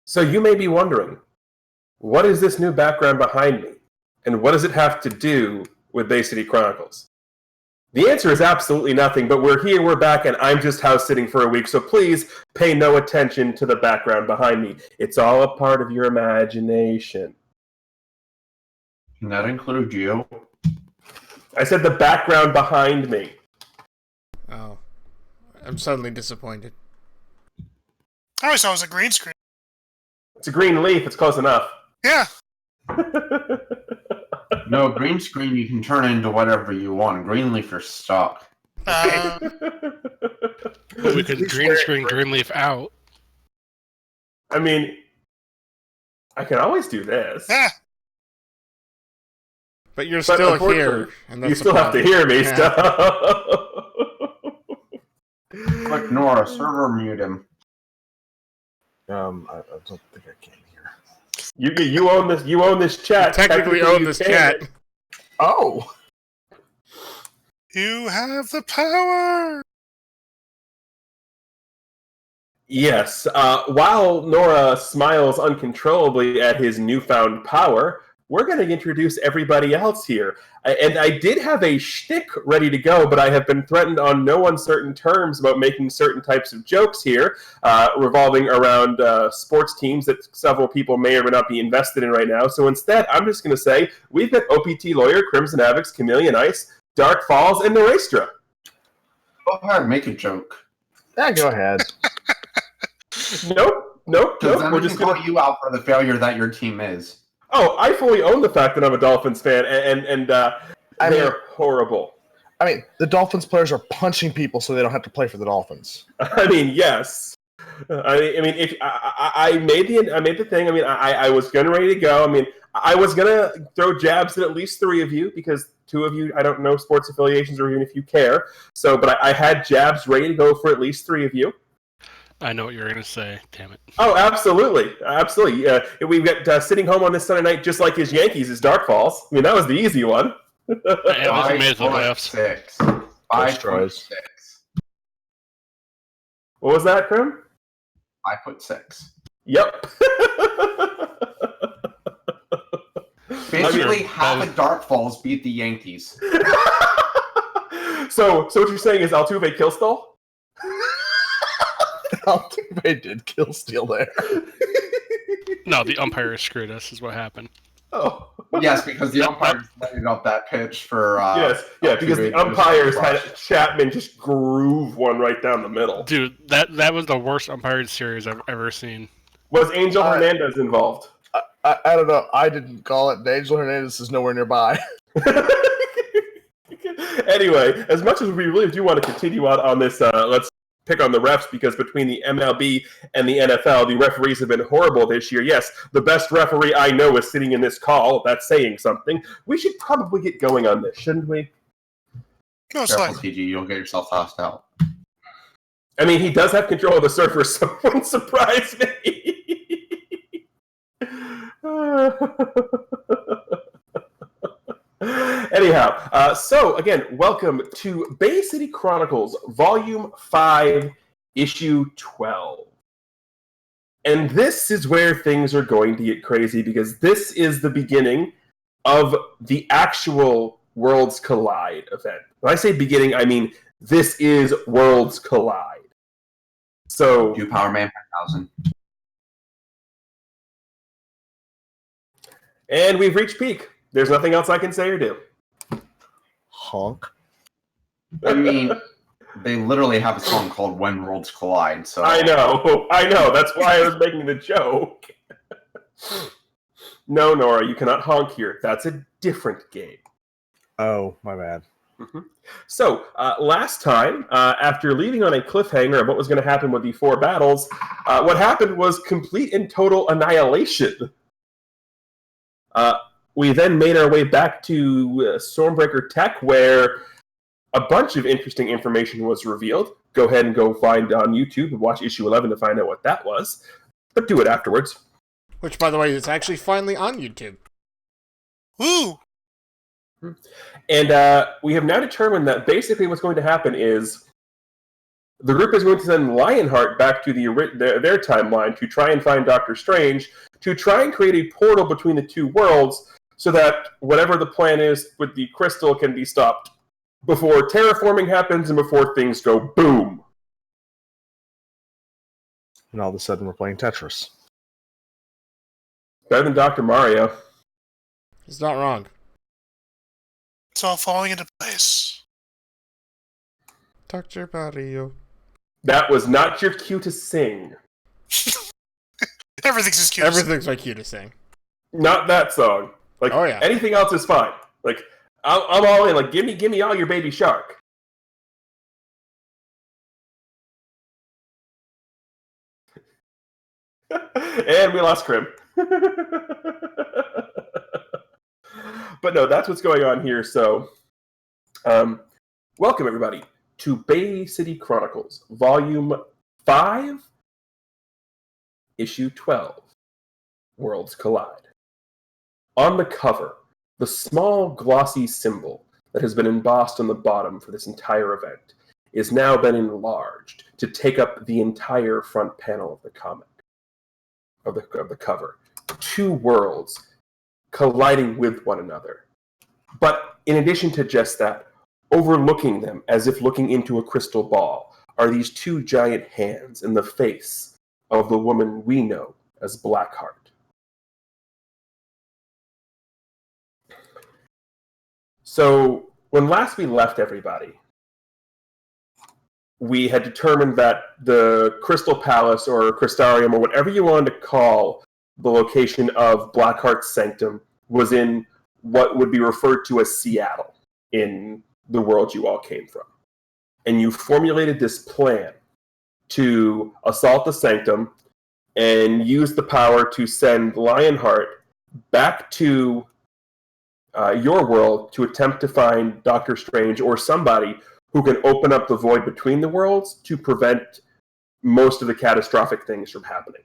So you may be wondering, what is this new background behind me? And what does it have to do with Bay City Chronicles? The answer is absolutely nothing, but we're here, we're back, and I'm just house sitting for a week, so please pay no attention to the background behind me. It's all a part of your imagination. Can that include you? I said the background behind me. Oh. I'm suddenly disappointed. I always thought it was a green screen. It's a green leaf, it's close enough. Yeah. No, green screen you can turn into whatever you want. Green leaf are stuck. We could green screen Greenleaf out. I mean, I can always do this. Yeah. But you're still here. And you still have to hear me, Quick, Nora, server mute him. I don't think I can hear. You own this. You own this chat. You technically own this chat. Oh. You have the power. Yes. While Nora smiles uncontrollably at his newfound power, we're going to introduce everybody else here. And I did have a shtick ready to go, but I have been threatened on no uncertain terms about making certain types of jokes here, revolving around sports teams that several people may or may not be invested in right now. So instead, I'm just going to say, we've got OPT Lawyer, Crimson Avix, Chameleon Ice, Dark Falls, and Norestra. Go ahead, make a joke. Yeah, go ahead. Nope. We're just going to call you out for the failure that your team is. Oh, I fully own the fact that I'm a Dolphins fan, and they're horrible. I mean, the Dolphins players are punching people so they don't have to play for the Dolphins. I mean, yes. I mean, if I made the thing. I mean, I was gonna ready to go. I mean, I was gonna throw jabs at least 3 of you because 2 of you I don't know sports affiliations or even if you care. So, but I had jabs ready to go for at least 3 of you. I know what you're going to say. Damn it. Oh, absolutely. We've got sitting home on this Sunday night just like his Yankees is Dark Falls. I mean, that was the easy one. It was made the playoffs. 6. 5.6. What was that, Krim? 5.6. Yep. Basically, half of Dark Falls beat the Yankees. So what you're saying is Altuve kill stole? Altuve did kill steal there. No, the umpire screwed us, is what happened. Oh. Yes, because the umpires lighted up that pitch for... because the umpires had Chapman just groove one right down the middle. Dude, that was the worst umpired series I've ever seen. Was Angel Hernandez involved? I don't know. I didn't call it. Angel Hernandez is nowhere nearby. Anyway, as much as we really do want to continue on this, let's pick on the refs, because between the MLB and the NFL, the referees have been horrible this year. Yes, the best referee I know is sitting in this call. That's saying something. We should probably get going on this, shouldn't we? Most Careful, likely. TG, you'll get yourself tossed out. I mean, he does have control of the server, so it wouldn't surprise me. Anyhow, so again, welcome to Bay City Chronicles, Volume 5, Issue 12. And this is where things are going to get crazy, because this is the beginning of the actual Worlds Collide event. When I say beginning, I mean this is Worlds Collide. So, Do Power Man 1000. And we've reached peak. There's nothing else I can say or do. Honk. I mean, they literally have a song called When Worlds Collide, so... I know. That's why I was making the joke. No, Nora, you cannot honk here. That's a different game. Oh, my bad. Mm-hmm. So, last time, after leaving on a cliffhanger of what was going to happen with the 4 battles, what happened was complete and total annihilation. We then made our way back to Stormbreaker Tech, where a bunch of interesting information was revealed. Go ahead and go find on YouTube and watch issue 11 to find out what that was. But do it afterwards. Which, by the way, is actually finally on YouTube. Woo! And we have now determined that basically what's going to happen is The group is going to send Lionheart back to their timeline to try and find Doctor Strange, to try and create a portal between the two worlds so that whatever the plan is with the crystal can be stopped before terraforming happens and before things go boom. And all of a sudden, we're playing Tetris. Better than Dr. Mario. He's not wrong. It's all falling into place. Dr. Mario. That was not your cue to sing. Everything's as cute. Everything's my cue to sing. Not that song. Like, Oh, yeah. anything else is fine. Like, I'm all in. Like, give me all your Baby Shark. And we lost Krim. But no, that's what's going on here. So, welcome everybody to Bay City Chronicles, Volume 5, Issue 12, Worlds Collide. On the cover, the small glossy symbol that has been embossed on the bottom for this entire event is now been enlarged to take up the entire front panel of the comic, of the cover. Two worlds colliding with one another. But in addition to just that, overlooking them as if looking into a crystal ball are these two giant hands in the face of the woman we know as Blackheart. So, when last we left everybody, we had determined that the Crystal Palace or Crystarium or whatever you wanted to call the location of Blackheart's sanctum was in what would be referred to as Seattle in the world you all came from. And you formulated this plan to assault the sanctum and use the power to send Lionheart back to your world to attempt to find Doctor Strange or somebody who can open up the void between the worlds to prevent most of the catastrophic things from happening.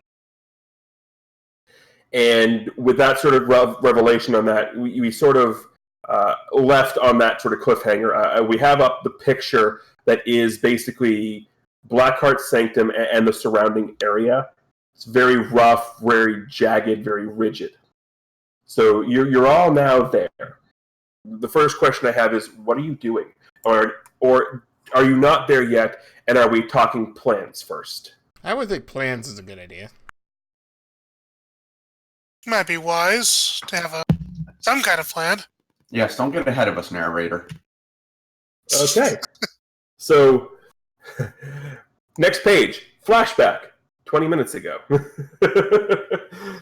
And with that sort of revelation on that, we sort of left on that sort of cliffhanger. We have up the picture that is basically Blackheart's sanctum and the surrounding area. It's very rough, very jagged, very rigid. So you're all now there. The first question I have is, what are you doing? Or are you not there yet, and are we talking plans first? I would think plans is a good idea. Might be wise to have some kind of plan. Yes, don't get ahead of us, narrator. Okay. So, next page, flashback, 20 minutes ago.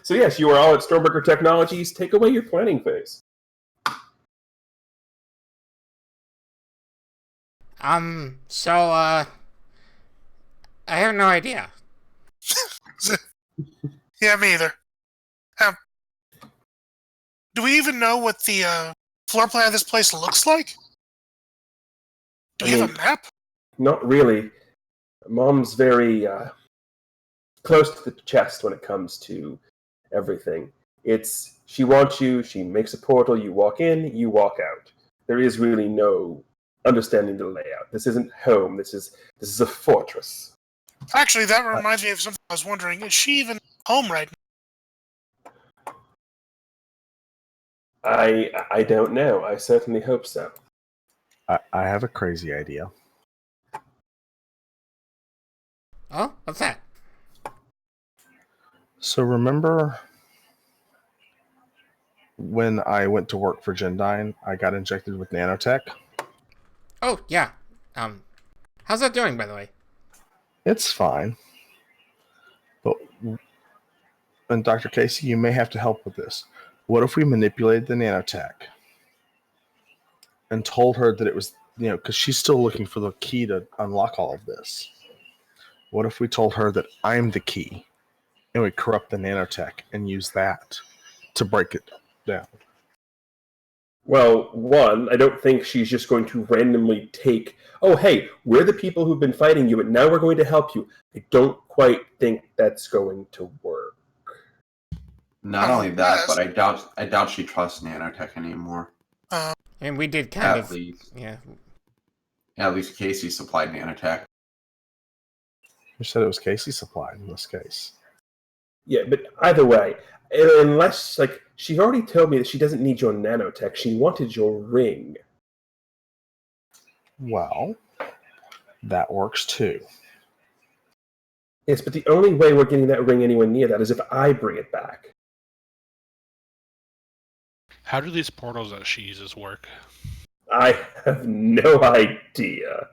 So yes, you are all at Stormbreaker Technologies. Take away your planning phase. I have no idea. Yeah, me either. Do we even know what the floor plan of this place looks like? Do we have a map? Not really. Mom's very close to the chest when it comes to everything. She wants you, she makes a portal, you walk in, you walk out. There is really no understanding the layout. This isn't home, this is a fortress. Actually, that reminds me of something I was wondering. Is she even home right now? I don't know. I certainly hope so. I have a crazy idea. Oh, what's that? So remember when I went to work for Gendine, I got injected with nanotech? Oh, yeah. How's that doing, by the way? It's fine. But, and Dr. Casey, you may have to help with this. What if we manipulated the nanotech and told her that it was, because she's still looking for the key to unlock all of this. What if we told her that I'm the key and we corrupt the nanotech and use that to break it down? Well, one, I don't think she's just going to randomly take, oh, hey, we're the people who've been fighting you, and now we're going to help you. I don't quite think that's going to work. Not only that, but I doubt she trusts nanotech anymore. And we did kind At of... least. Yeah. At least Casey supplied nanotech. You said it was Casey supplied in this case. Yeah, but either way, unless, like, she already told me that she doesn't need your nanotech. She wanted your ring. Well, that works too. Yes, but the only way we're getting that ring anywhere near that is if I bring it back. How do these portals that she uses work? I have no idea.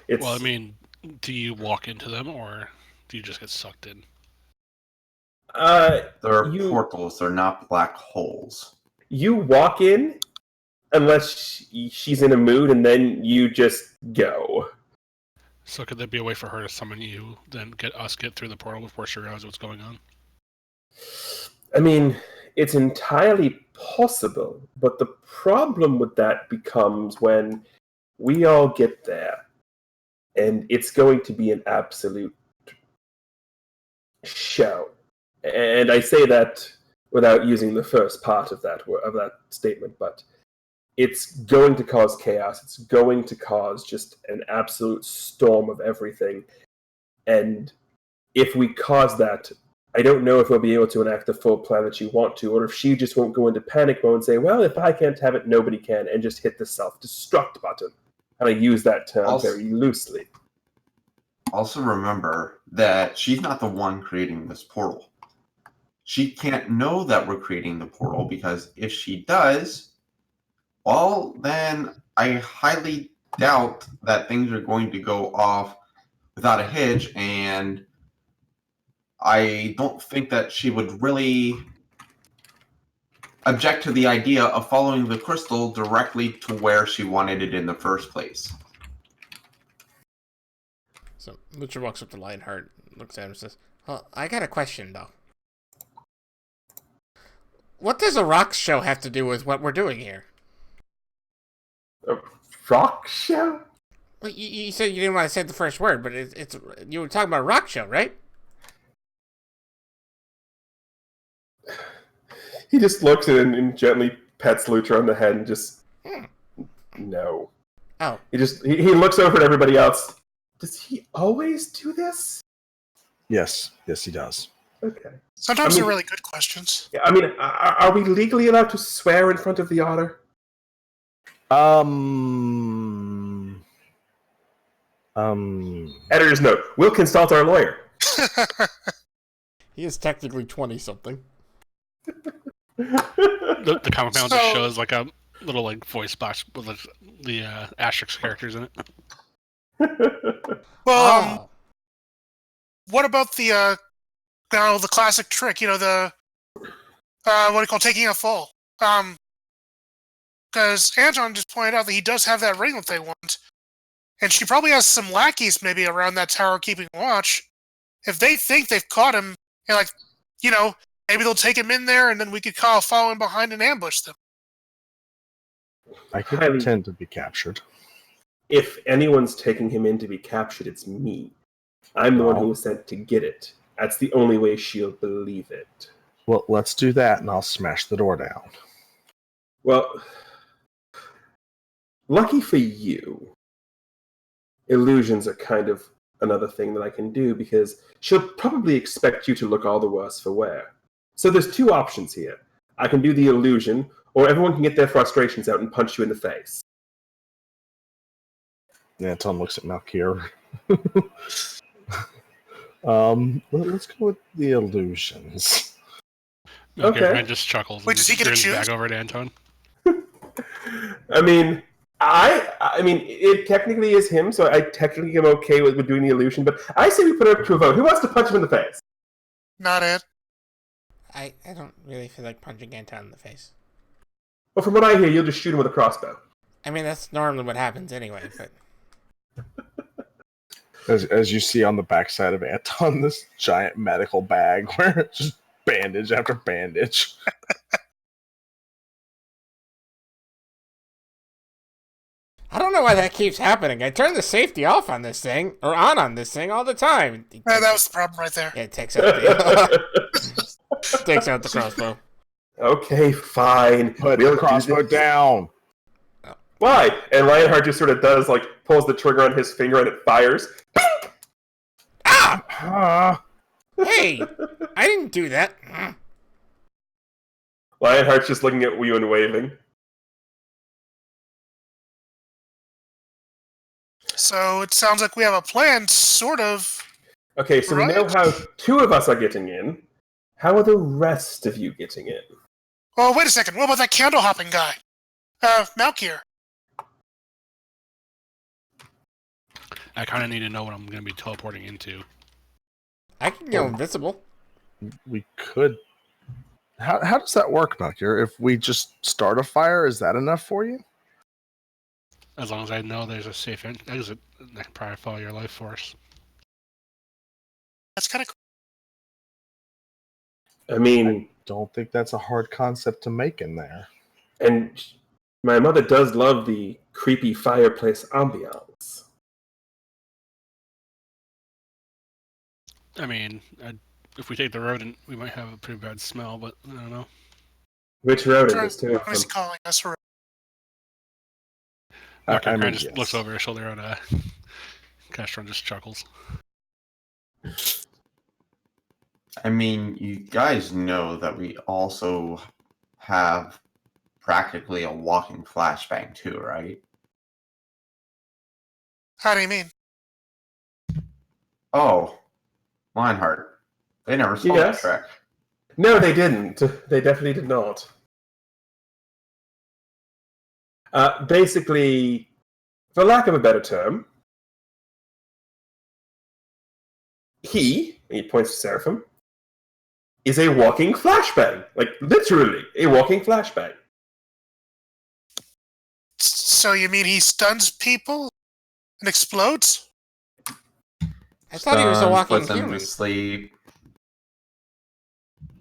Well, I mean, do you walk into them, or do you just get sucked in? They're portals. They're not black holes. You walk in unless she's in a mood, and then you just go. So could there be a way for her to summon you, then get through the portal before she realizes what's going on? I mean, it's entirely possible, but the problem with that becomes when we all get there, and it's going to be an absolute show. And I say that without using the first part of that statement, but it's going to cause chaos. It's going to cause just an absolute storm of everything. And if we cause that, I don't know if we'll be able to enact the full plan that you want to, or if she just won't go into panic mode and say, well, if I can't have it, nobody can, and just hit the self-destruct button. And I use that term very loosely. Also remember that she's not the one creating this portal. She can't know that we're creating the portal, because if she does, well, then I highly doubt that things are going to go off without a hitch, and I don't think that she would really object to the idea of following the crystal directly to where she wanted it in the first place. So Lucha walks up to Lionheart, looks at him and says, well, I got a question, though. What does a rock show have to do with what we're doing here? A rock show? Well, you said you didn't want to say the first word, but it's you were talking about a rock show, right? He just looks at it and gently pets Lucha on the head and just... No. Oh. He looks over at everybody else. Does he always do this? Yes, he does. Okay. Sometimes they're really good questions. Yeah, I mean, are we legally allowed to swear in front of the otter? Editor's note: we'll consult our lawyer. He is technically 20-something. The comic panel just shows like a little like voice box with the asterisk characters in it. Well, what about the the classic trick? You know, the what do you call taking a fall? Because Anton just pointed out that he does have that ring that they want, and she probably has some lackeys maybe around that tower keeping watch. If they think they've caught him, and like, you know, maybe they'll take him in there, and then we could follow him behind and ambush them. I could pretend to be captured. If anyone's taking him in to be captured, it's me. I'm the one who was sent to get it. That's the only way she'll believe it. Well, let's do that, and I'll smash the door down. Well, lucky for you, illusions are kind of another thing that I can do, because she'll probably expect you to look all the worse for wear. So there's two options here. I can do the illusion, or everyone can get their frustrations out and punch you in the face. Anton looks at Malkier. Let's go with the illusions. Okay. Ryan just chuckles. Wait, does he get a choose? Back over to Anton. I mean, it technically is him, so I technically am okay with doing the illusion, but I say we put it up to a vote. Who wants to punch him in the face? Not it. I don't really feel like punching Anton in the face. Well, from what I hear, you'll just shoot him with a crossbow. I mean, that's normally what happens anyway, but... As you see on the backside of Anton, this giant medical bag where it's just bandage after bandage. I don't know why that keeps happening. I turn the safety off on this thing, or on this thing all the time. That was the problem right there. Yeah, it takes out the, takes out the crossbow. Okay, fine. Put the crossbow down. Why? And Lionheart just sort of does, like, pulls the trigger on his finger and it fires. Ow! Ah! Hey! I didn't do that. Lionheart's just looking at you and waving. So it sounds like we have a plan, sort of. Okay, so we know Right. how 2 of us are getting in. How are the rest of you getting in? Oh, wait a second. What about that candle hopping guy? Malkier. I kind of need to know what I'm going to be teleporting into. I can go invisible. We could. How does that work, Melchior? If we just start a fire, is that enough for you? As long as I know there's a safe exit, I can probably follow your life force. That's kind of cool. I mean, Don't think that's a hard concept to make in there. and my mother does love the creepy fireplace ambiance. I mean, if we take the rodent, we might have a pretty bad smell, but I don't know. Which rodent is too? Who's calling us? Malkier I kind mean, of just yes. looks over his shoulder at Castro and just chuckles. I mean, you guys know that we also have practically a walking flashbang too, right? How do you mean? Oh, Lionheart. They never saw Yes. that trick. No, they didn't. They definitely did not. Basically, for lack of a better term, he points to Seraphim, is a walking flashbang. Like, literally, a walking flashbang. So you mean he stuns people and explodes? I thought he was a Stuns, walking puts them human. to sleep.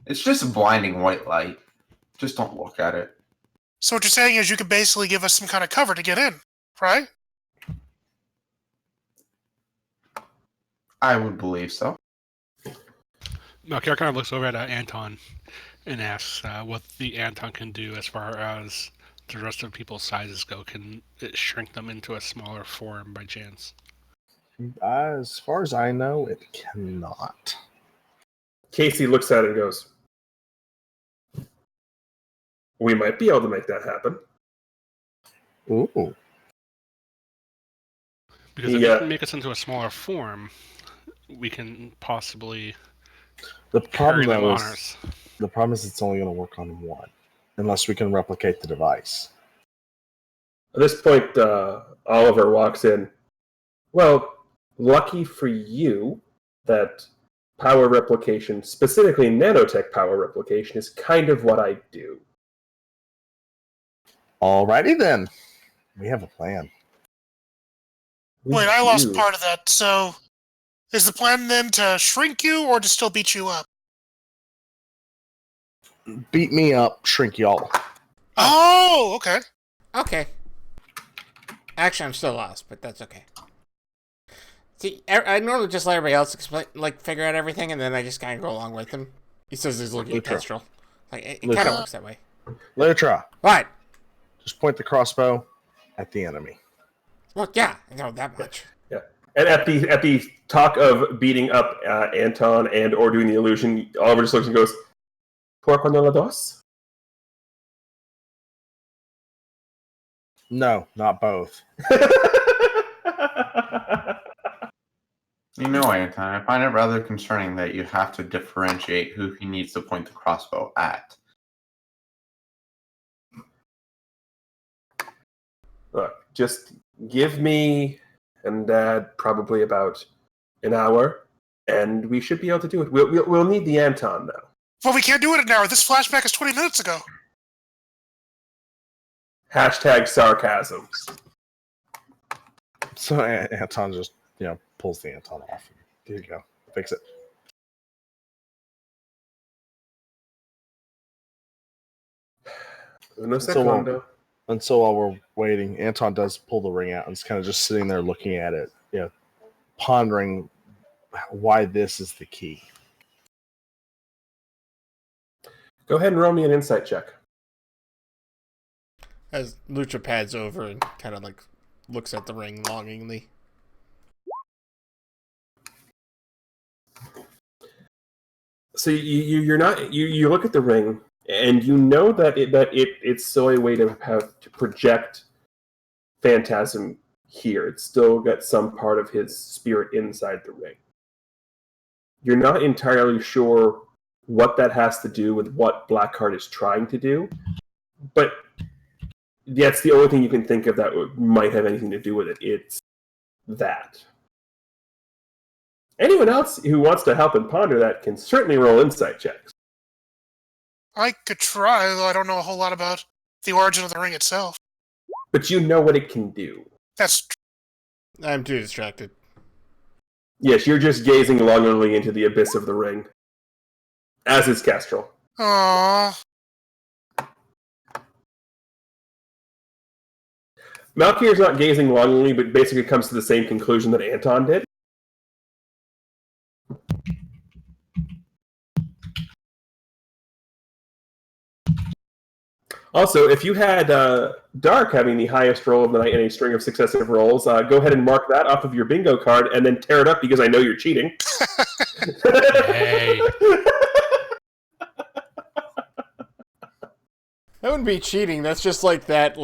It's just a blinding white light. Just don't look at it. So what you're saying is you could basically give us some kind of cover to get in, right? I would believe so. Malkier kind of looks over at Anton and asks what the Anton can do as far as the rest of people's sizes go. Can it shrink them into a smaller form by chance? As far as I know, it cannot. Casey looks at it and goes, we might be able to make that happen. Ooh. Because if you can make us into a smaller form, we can possibly The carry problem them though on is us. the problem is it's only going to work on one, unless we can replicate the device. At this point, Oliver walks in. Well, lucky for you that power replication, specifically nanotech power replication, is kind of what I do. Alrighty then, we have a plan. Wait, I lost part of that. So is the plan then to shrink you or to still beat you up? Beat me up, shrink y'all. Oh, okay. Okay. Actually, I'm still lost, but that's okay. See, I normally just let everybody else explain, figure out everything, and then I just kind of go along with him. He says he's looking at Lutra. Kestrel. It kind of works that way. Lutra, What? just point the crossbow at the enemy. Well, yeah, I know that much. Yeah. And at the talk of beating up Anton and or doing the illusion, Oliver just looks and goes, "Por cuando la dos?" No, not both. You know, Anton, I find it rather concerning that you have to differentiate who he needs to point the crossbow at. Look, just give me and Dad probably about an hour, and we should be able to do it. We'll need the Anton now. Well, we can't do it in an hour. This flashback is 20 minutes ago. Hashtag sarcasm. So Anton just, pulls the Anton off. Here you go. Fix it. Uno So, segundo. And so while we're waiting, Anton does pull the ring out and is kind of just sitting there looking at it, pondering why this is the key. Go ahead and roll me an insight check. As Lucha pads over and kind of looks at the ring longingly. So you're not you look at the ring and you know that it's still a way to have to project Phantasm here. It's still got some part of his spirit inside the ring. You're not entirely sure what that has to do with what Blackheart is trying to do, but that's the only thing you can think of that might have anything to do with it. It's that. Anyone else who wants to help and ponder that can certainly roll insight checks. I could try, though I don't know a whole lot about the origin of the ring itself. But you know what it can do. That's I'm too distracted. Yes, you're just gazing longingly into the abyss of the ring. As is Kestrel. Aww. Malkir's not gazing longingly, but basically comes to the same conclusion that Anton did. Also, if you had Dark having the highest roll of the night in a string of successive rolls, go ahead and mark that off of your bingo card and then tear it up because I know you're cheating. Hey. That wouldn't be cheating. That's just like that,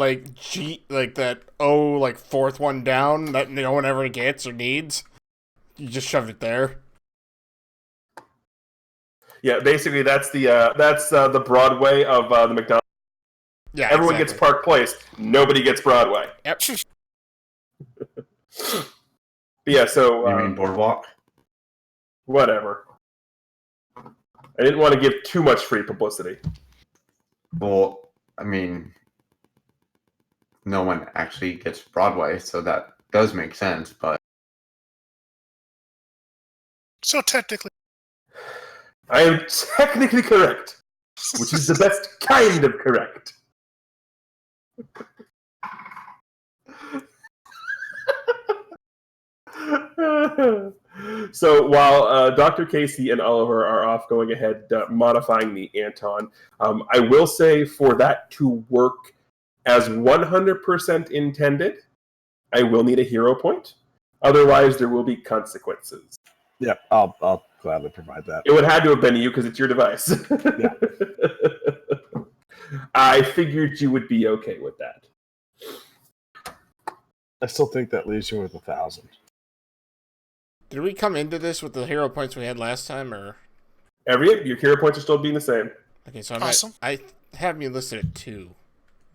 fourth one down that no one ever gets or needs. You just shove it there. Yeah, basically that's the Broadway of the McDonald's. Yeah, Everyone exactly. gets Park Place. Nobody gets Broadway. Yep. But yeah, so You mean Boardwalk? whatever. I didn't want to give too much free publicity. Well, I mean, no one actually gets Broadway, so that does make sense, but so technically. I am technically correct, which is the best kind of correct. So while Dr. Casey and Oliver are off going ahead modifying the Anton, I will say for that to work as 100% intended, I will need a hero point. Otherwise, there will be consequences. Yeah, I'll gladly provide that. It would have had to have been you because it's your device. Yeah. I figured you would be okay with that. I still think that leaves you with 1,000. Did we come into this with the hero points we had last time, or? Your hero points are still being the same. Okay, so Awesome. I have me listed at 2.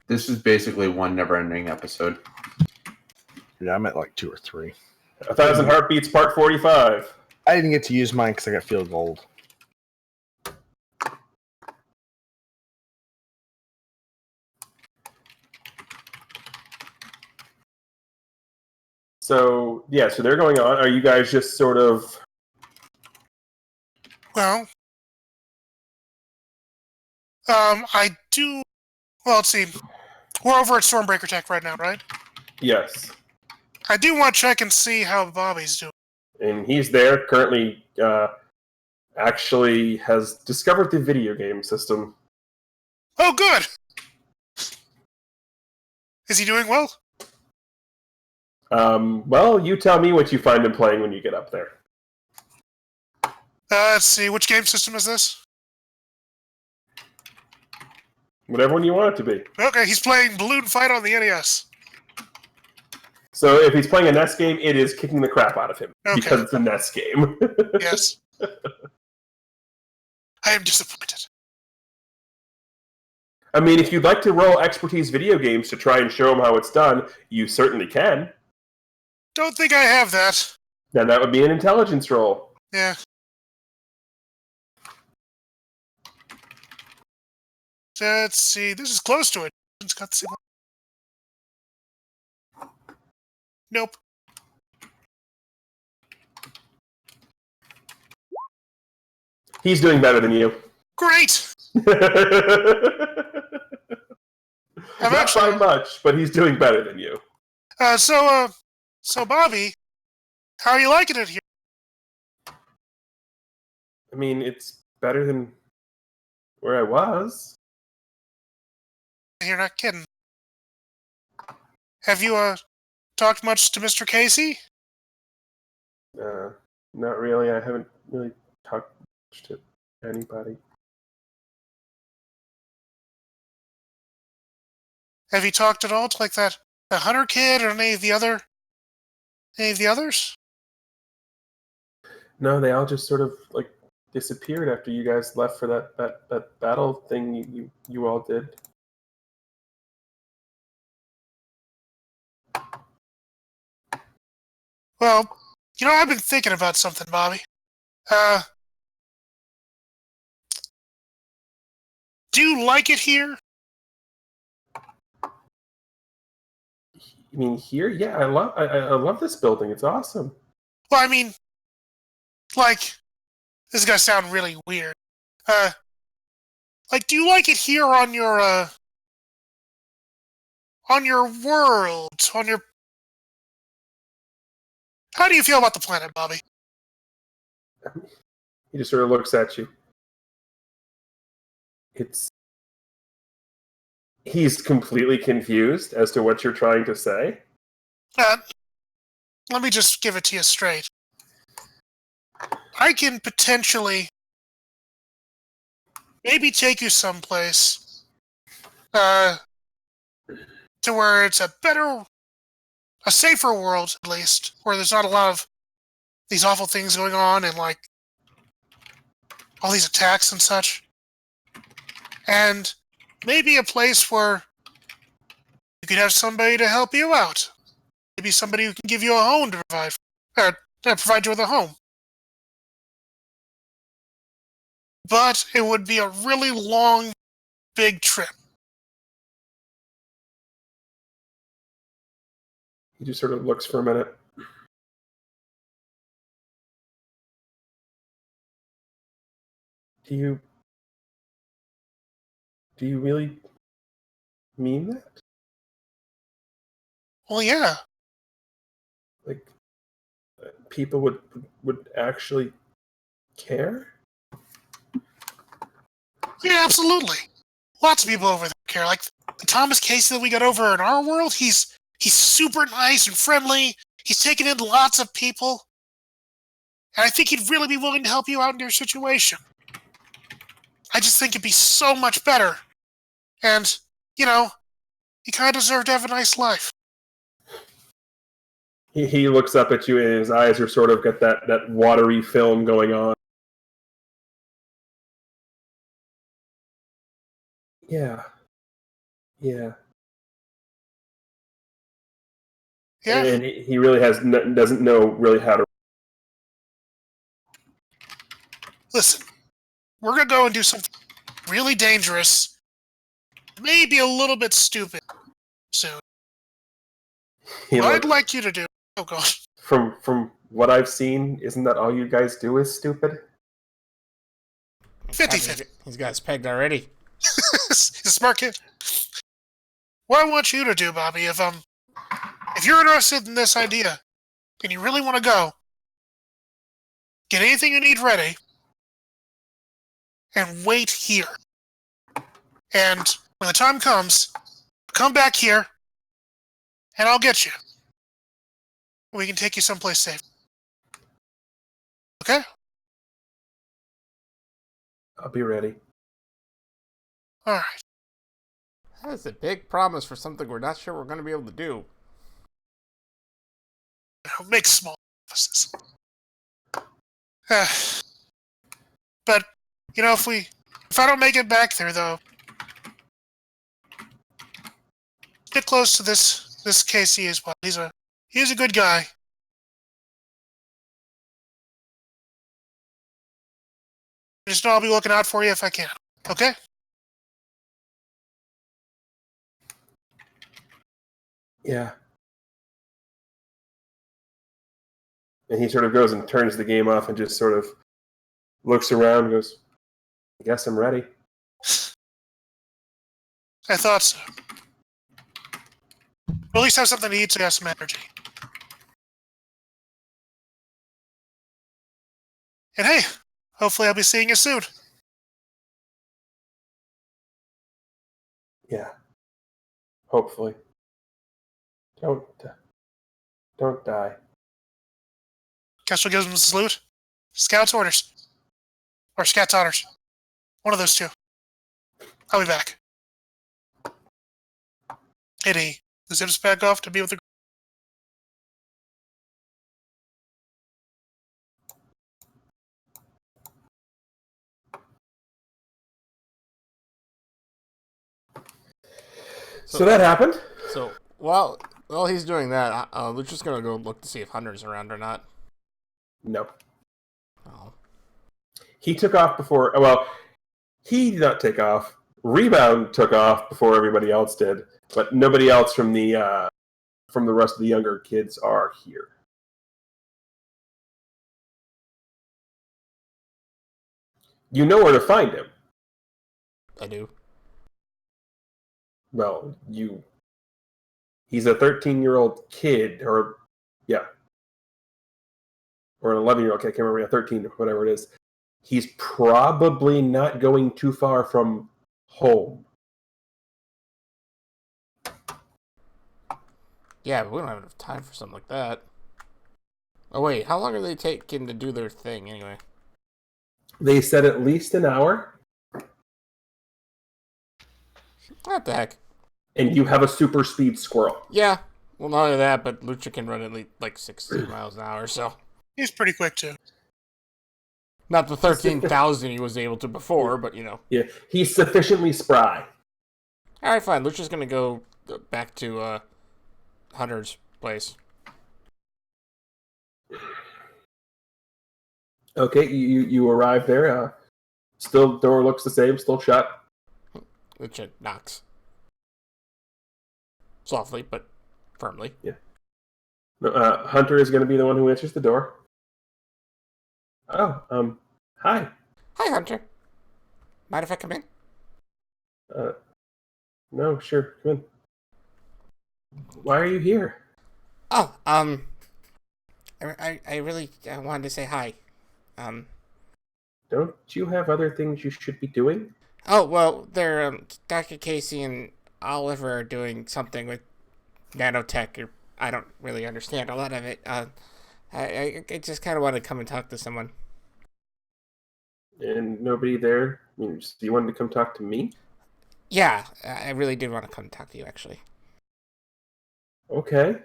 this is basically one never-ending episode. Yeah, I'm at like 2 or 3. 1,000 Heartbeats, Part 45. I didn't get to use mine because I got field gold. So, yeah, so they're going on. Are you guys just sort of... Well, I do... Well, let's see. We're over at Stormbreaker Tech right now, right? Yes. I do want to check and see how Bobby's doing. And he's there, currently actually has discovered the video game system. Oh, good! Is he doing well? Well, you tell me what you find him playing when you get up there. Let's see. Which game system is this? Whatever one you want it to be. Okay, he's playing Balloon Fight on the NES. So if he's playing a NES game, it is kicking the crap out of him. Okay. Because it's a NES game. Yes. I am disappointed. I mean, if you'd like to roll expertise video games to try and show him how it's done, you certainly can. Don't think I have that. Then that would be an intelligence roll. Yeah. Let's see. This is close to it. It's got the same one. Nope. He's doing better than you. Great! I'm Not actually... by much, but he's doing better than you. So Bobby, how are you liking it here? I mean, it's better than where I was. You're not kidding. Have you, talked much to Mr. Casey? Not really. I haven't really talked much to Anybody? Have you talked at all to like that the hunter kid or any of the others? No, they all just sort of like disappeared after you guys left for that battle thing you all did. Well, I've been thinking about something, Bobby. Do you like it here? You mean here? Yeah, I love this building. It's awesome. Well, I mean, like, this is gonna sound really weird. Like, do you like it here on your world, on your... How do you feel about the planet, Bobby? He just sort of looks at you. He's completely confused as to what you're trying to say. Let me just give it to you straight. I can potentially maybe take you someplace to where it's a safer world, at least, where there's not a lot of these awful things going on and, like, all these attacks and such. And maybe a place where you could have somebody to help you out. Maybe somebody who can give you a home to provide you with a home. But it would be a really long, big trip. He just sort of looks for a minute. Do you really mean that? Well, yeah. Like, people would actually care? Yeah, absolutely. Lots of people over there care. Like the Thomas Casey that we got over in our world, he's super nice and friendly. He's taken in lots of people. And I think he'd really be willing to help you out in your situation. I just think it'd be so much better. And, you kind of deserve to have a nice life. He looks up at you and his eyes are sort of got that watery film going on. Yeah. Yeah. And he really doesn't know really how to. Listen, we're going to go and do something really dangerous, maybe a little bit stupid soon. What I'd like you to do... Oh, God. From what I've seen, isn't that all you guys do is stupid? 50-50. He's got us pegged already. He's a smart kid. What I want you to do, Bobby, if you're interested in this idea, and you really want to go, get anything you need ready, and wait here. And when the time comes, come back here, and I'll get you. We can take you someplace safe. Okay? I'll be ready. Alright. That is a big promise for something we're not sure we're going to be able to do. Make small promises. But, if I don't make it back there, though, get close to this Casey as well. He's a good guy. Just know I'll be looking out for you if I can. Okay? Yeah. And he sort of goes and turns the game off and just sort of looks around and goes, I guess I'm ready. I thought so. We'll at least have something to eat so you have some energy. And hey, hopefully I'll be seeing you soon. Yeah. Hopefully. Don't die. Kestrel gives him a salute. Scout's orders. Or Scat Totters. One of those two. I'll be back. And he zips back off to be with the... So that happened. So while he's doing that, Lucha's gonna go look to see if Hunter's around or not. No. Oh. He took off before. Well, he did not take off. Rebound took off before everybody else did, but nobody else from the rest of the younger kids are here. You know where to find him. I do. Well, he's a 13-year-old kid, or an 11-year-old kid. I can't remember, 13, whatever it is. He's probably not going too far from home. Yeah, but we don't have enough time for something like that. Oh wait, how long are they taking to do their thing anyway? They said at least an hour. What the heck? And you have a super speed squirrel. Yeah. Well, not only that, but Lucha can run at least like 60 miles an hour, so. He's pretty quick, too. Not the 13,000 he was able to before, but you know. Yeah, he's sufficiently spry. Alright, fine. Lucha's gonna go back to Hunter's place. Okay, you arrive there. Still, door looks the same, still shut. Lucha knocks. Softly, but firmly. Yeah. Hunter is going to be the one who answers the door. Oh, hi. Hi, Hunter. Mind if I come in? No, sure, come in. Why are you here? Oh, I really wanted to say hi. Don't you have other things you should be doing? Oh, well, they're, Dr. Casey and Oliver are doing something with nanotech, or I don't really understand a lot of it. I just kind of want to come and talk to someone. And nobody there? You wanted to come talk to me? Yeah, I really did want to come talk to you, actually. Okay.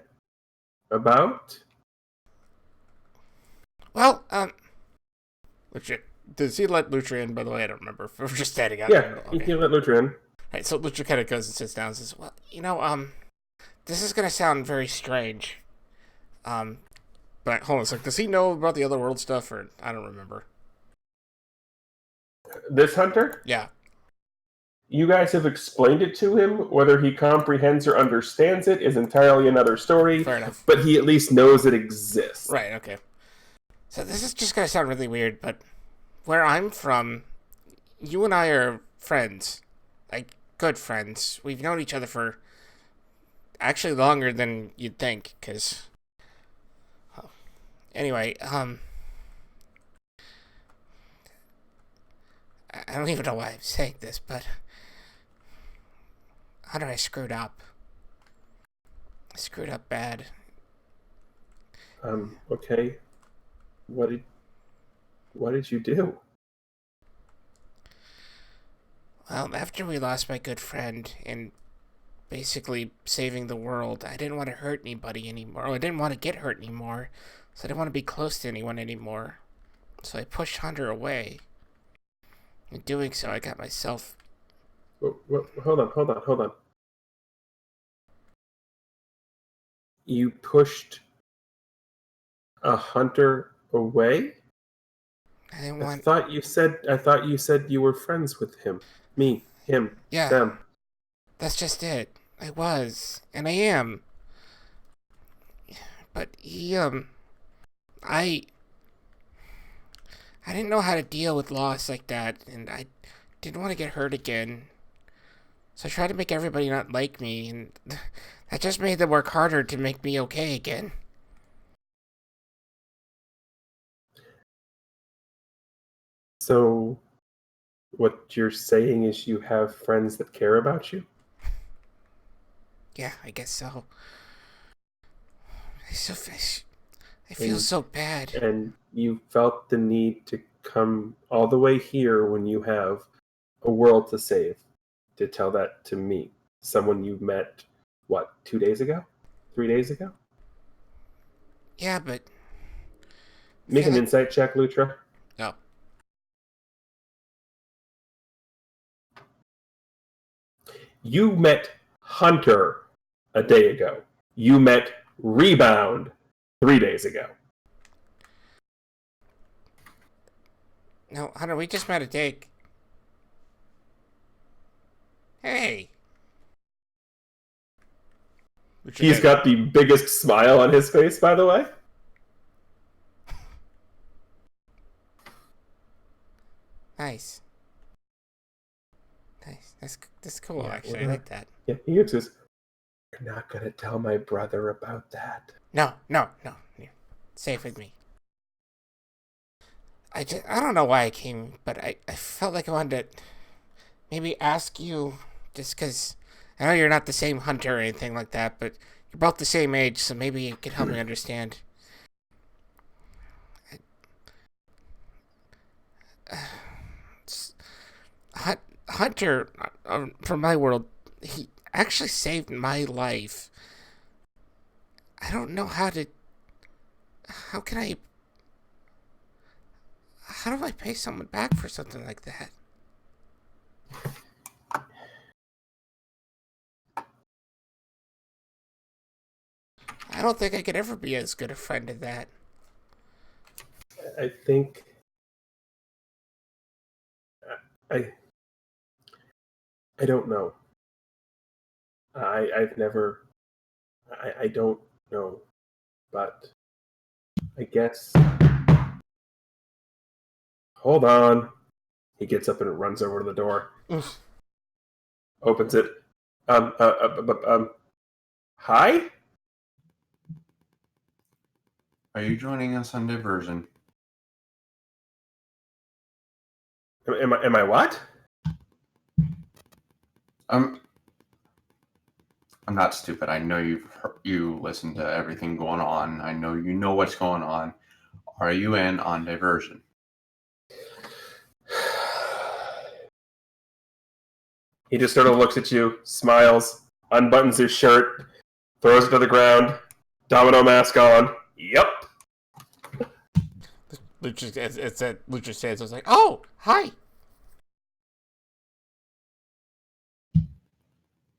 About? Well, Lucha, does he let Lucha in, by the way? I don't remember. If we're just standing out. Yeah, Okay. you can let Lucha in. Right, so Lucha kind of goes and sits down and says, well, this is going to sound very strange. But hold on a sec. Does he know about the other world stuff, or I don't remember? This Hunter? Yeah. You guys have explained it to him. Whether he comprehends or understands it is entirely another story. Fair enough. But he at least knows it exists. Right, okay. So this is just going to sound really weird, but where I'm from, you and I are friends. Like, good friends. We've known each other for actually longer than you'd think, because... Anyway, I don't even know why I'm saying this, but... Hunter, I screwed up. I screwed up bad. Okay. What did you do? Well, after we lost my good friend and basically saving the world, I didn't want to hurt anybody anymore. Or I didn't want to get hurt anymore. So I didn't want to be close to anyone anymore. So I pushed Hunter away. In doing so, I got myself... Hold on. You pushed a Hunter away? I didn't want... I thought you said you were friends with him. Me, him, Yeah. them. That's just it. I was. And I am. But he, I didn't know how to deal with loss like that, and I didn't want to get hurt again. So I tried to make everybody not like me, and that just made them work harder to make me okay again. So, what you're saying is you have friends that care about you? Yeah, I guess so. I feel so bad. And you felt the need to come all the way here when you have a world to save to tell that to me? Someone you met, 2 days ago? 3 days ago? Yeah, but... Make an insight check, Lutra. No. You met Hunter a day ago. You met Rebound 3 days ago. No, Hunter, we just met a day... Hey! He's got the biggest smile on his face, by the way. Nice. That's cool, actually. I Yeah. like that. Yeah, he says, "You're not gonna tell my brother about that." No. You're safe with me. I don't know why I came, but I felt like I wanted to maybe ask you, just because I know you're not the same Hunter or anything like that, but you're both the same age, so maybe you could help me understand. Hunter, from my world, he actually saved my life. I don't know how do I pay someone back for something like that? I don't think I could ever be as good a friend as that. I think I don't know. I've never. I don't know, but I guess. Hold on. He gets up and runs over to the door. Opens it. Hi? Are you joining us on Diversion? Am I what? I'm not stupid. I know you listen to everything going on. I know you know what's going on. Are you in on Diversion? He just sort of looks at you, smiles, unbuttons his shirt, throws it to the ground, domino mask on. Yep. Lucha says, I was like, oh, hi.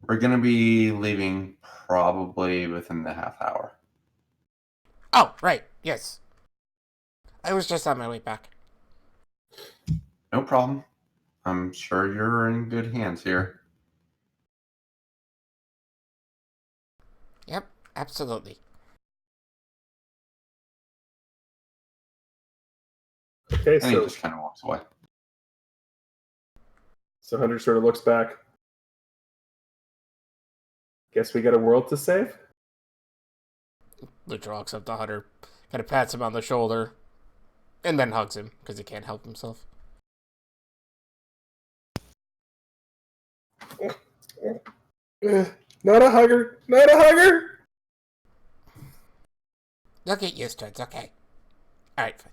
We're going to be leaving probably within the half hour. Oh, right, yes. I was just on my way back. No problem. I'm sure you're in good hands here. Yep, absolutely. Okay, And he just kind of walks away. So Hunter sort of looks back. Guess we got a world to save? Lucha walks up to Hunter, kind of pats him on the shoulder, and then hugs him, because he can't help himself. Not a hugger! Not a hugger! You'll get used to it, it's okay. Alright, fine.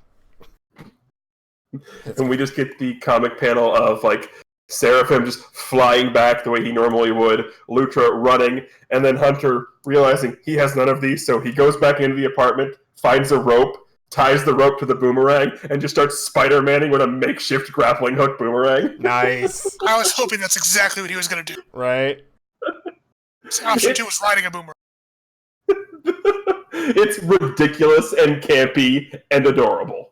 And we just get the comic panel of, like, Seraphim just flying back the way he normally would, Lutra running, and then Hunter realizing he has none of these, so he goes back into the apartment, finds a rope, ties the rope to the boomerang, and just starts Spider-Manning with a makeshift grappling hook boomerang. Nice. I was hoping that's exactly what he was going to do. Right? Option 2 was riding a boomerang. It's ridiculous and campy and adorable.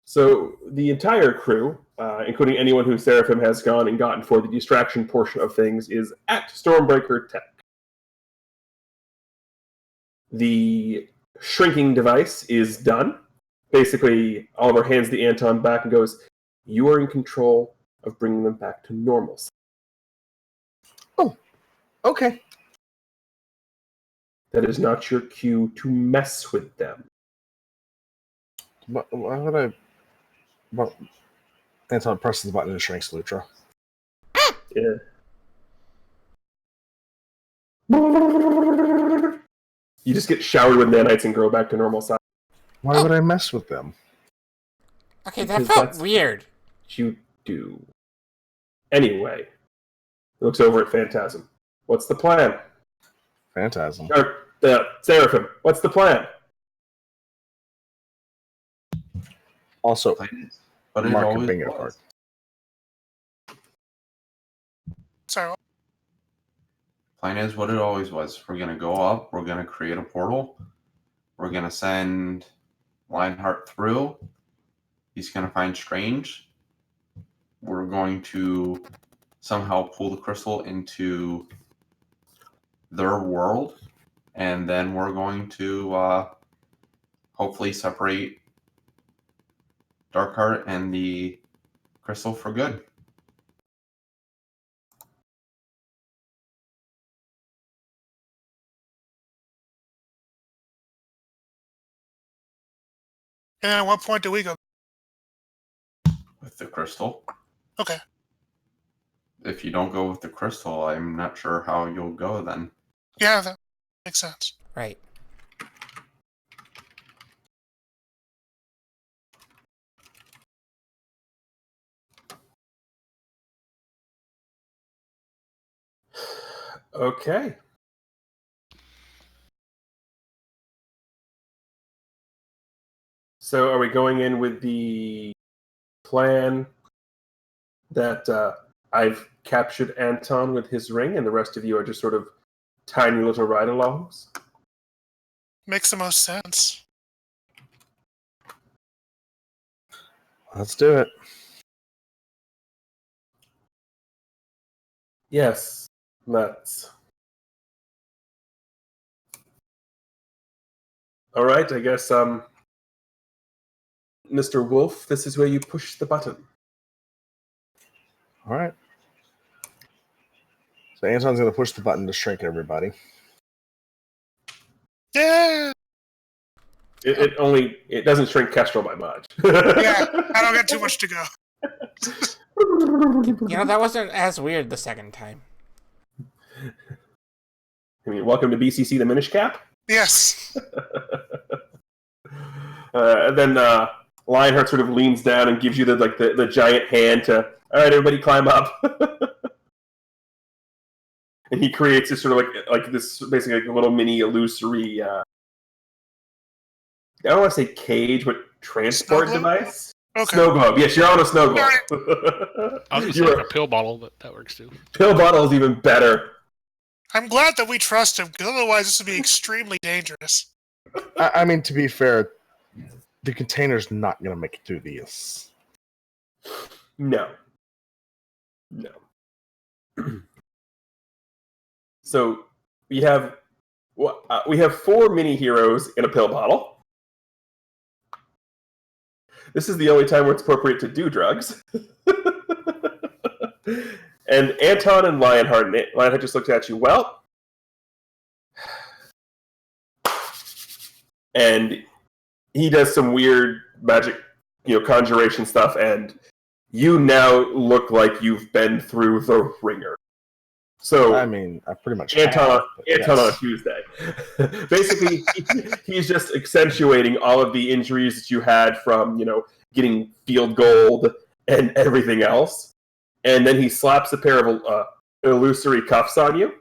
So the entire crew, including anyone who Seraphim has gone and gotten for the distraction portion of things, is at Stormbreaker Tech. The shrinking device is done. Basically, Oliver hands the Anton back and goes, "You are in control of bringing them back to normalcy." Oh, okay. That is not your cue to mess with them. Why would I? Well, Anton presses the button and shrinks Lutra. Yeah. You just get showered with nanites and grow back to normal size. Why would I mess with them? Okay, that Because felt that's weird. what you do. Anyway, he looks over at Phantasm. What's the plan? Phantasm. Or, Seraphim, what's the plan? Also, But it mark a always bingo was. card. Sorry. Plan is what it always was. We're gonna go up. We're gonna create a portal. We're gonna send Lionheart through. He's gonna find Strange. We're going to somehow pull the crystal into their world, and then we're going to hopefully separate Darkheart and the crystal for good. And at what point do we go? With the crystal. Okay. If you don't go with the crystal, I'm not sure how you'll go then. Yeah, that makes sense. Right. Okay. So are we going in with the plan that I've captured Anton with his ring and the rest of you are just sort of tiny little ride-alongs? Makes the most sense. Let's do it. Yes, let's. All right, I guess, Mr. Wolf, this is where you push the button. All right. So Anton's going to push the button to shrink everybody. Yeah. It doesn't shrink Kestrel by much. Yeah. I don't got too much to go. You know, that wasn't as weird the second time. I mean, welcome to BCC the Minish Cap. Yes. And then Lionheart sort of leans down and gives you the giant hand to, all right, everybody climb up. And he creates this sort of like this basically like a little mini illusory, I don't want to say cage, but transport Snow globe? device. Okay. Snow globe. Yes, you're on a snow globe. I was going to say like a pill bottle, but that works too. Pill bottle is even better. I'm glad that we trust him, because otherwise this would be extremely dangerous. I mean, to be fair, the container's not going to make it through these. No. So we have 4 mini heroes in a pill bottle. This is the only time where it's appropriate to do drugs. And Anton and Lionheart just looked at you. Well, and he does some weird magic, conjuration stuff, and you now look like you've been through the ringer. So I mean, I pretty much Anton have, on Tuesday. Basically, he's just accentuating all of the injuries that you had from, getting field gold and everything else. And then he slaps a pair of illusory cuffs on you.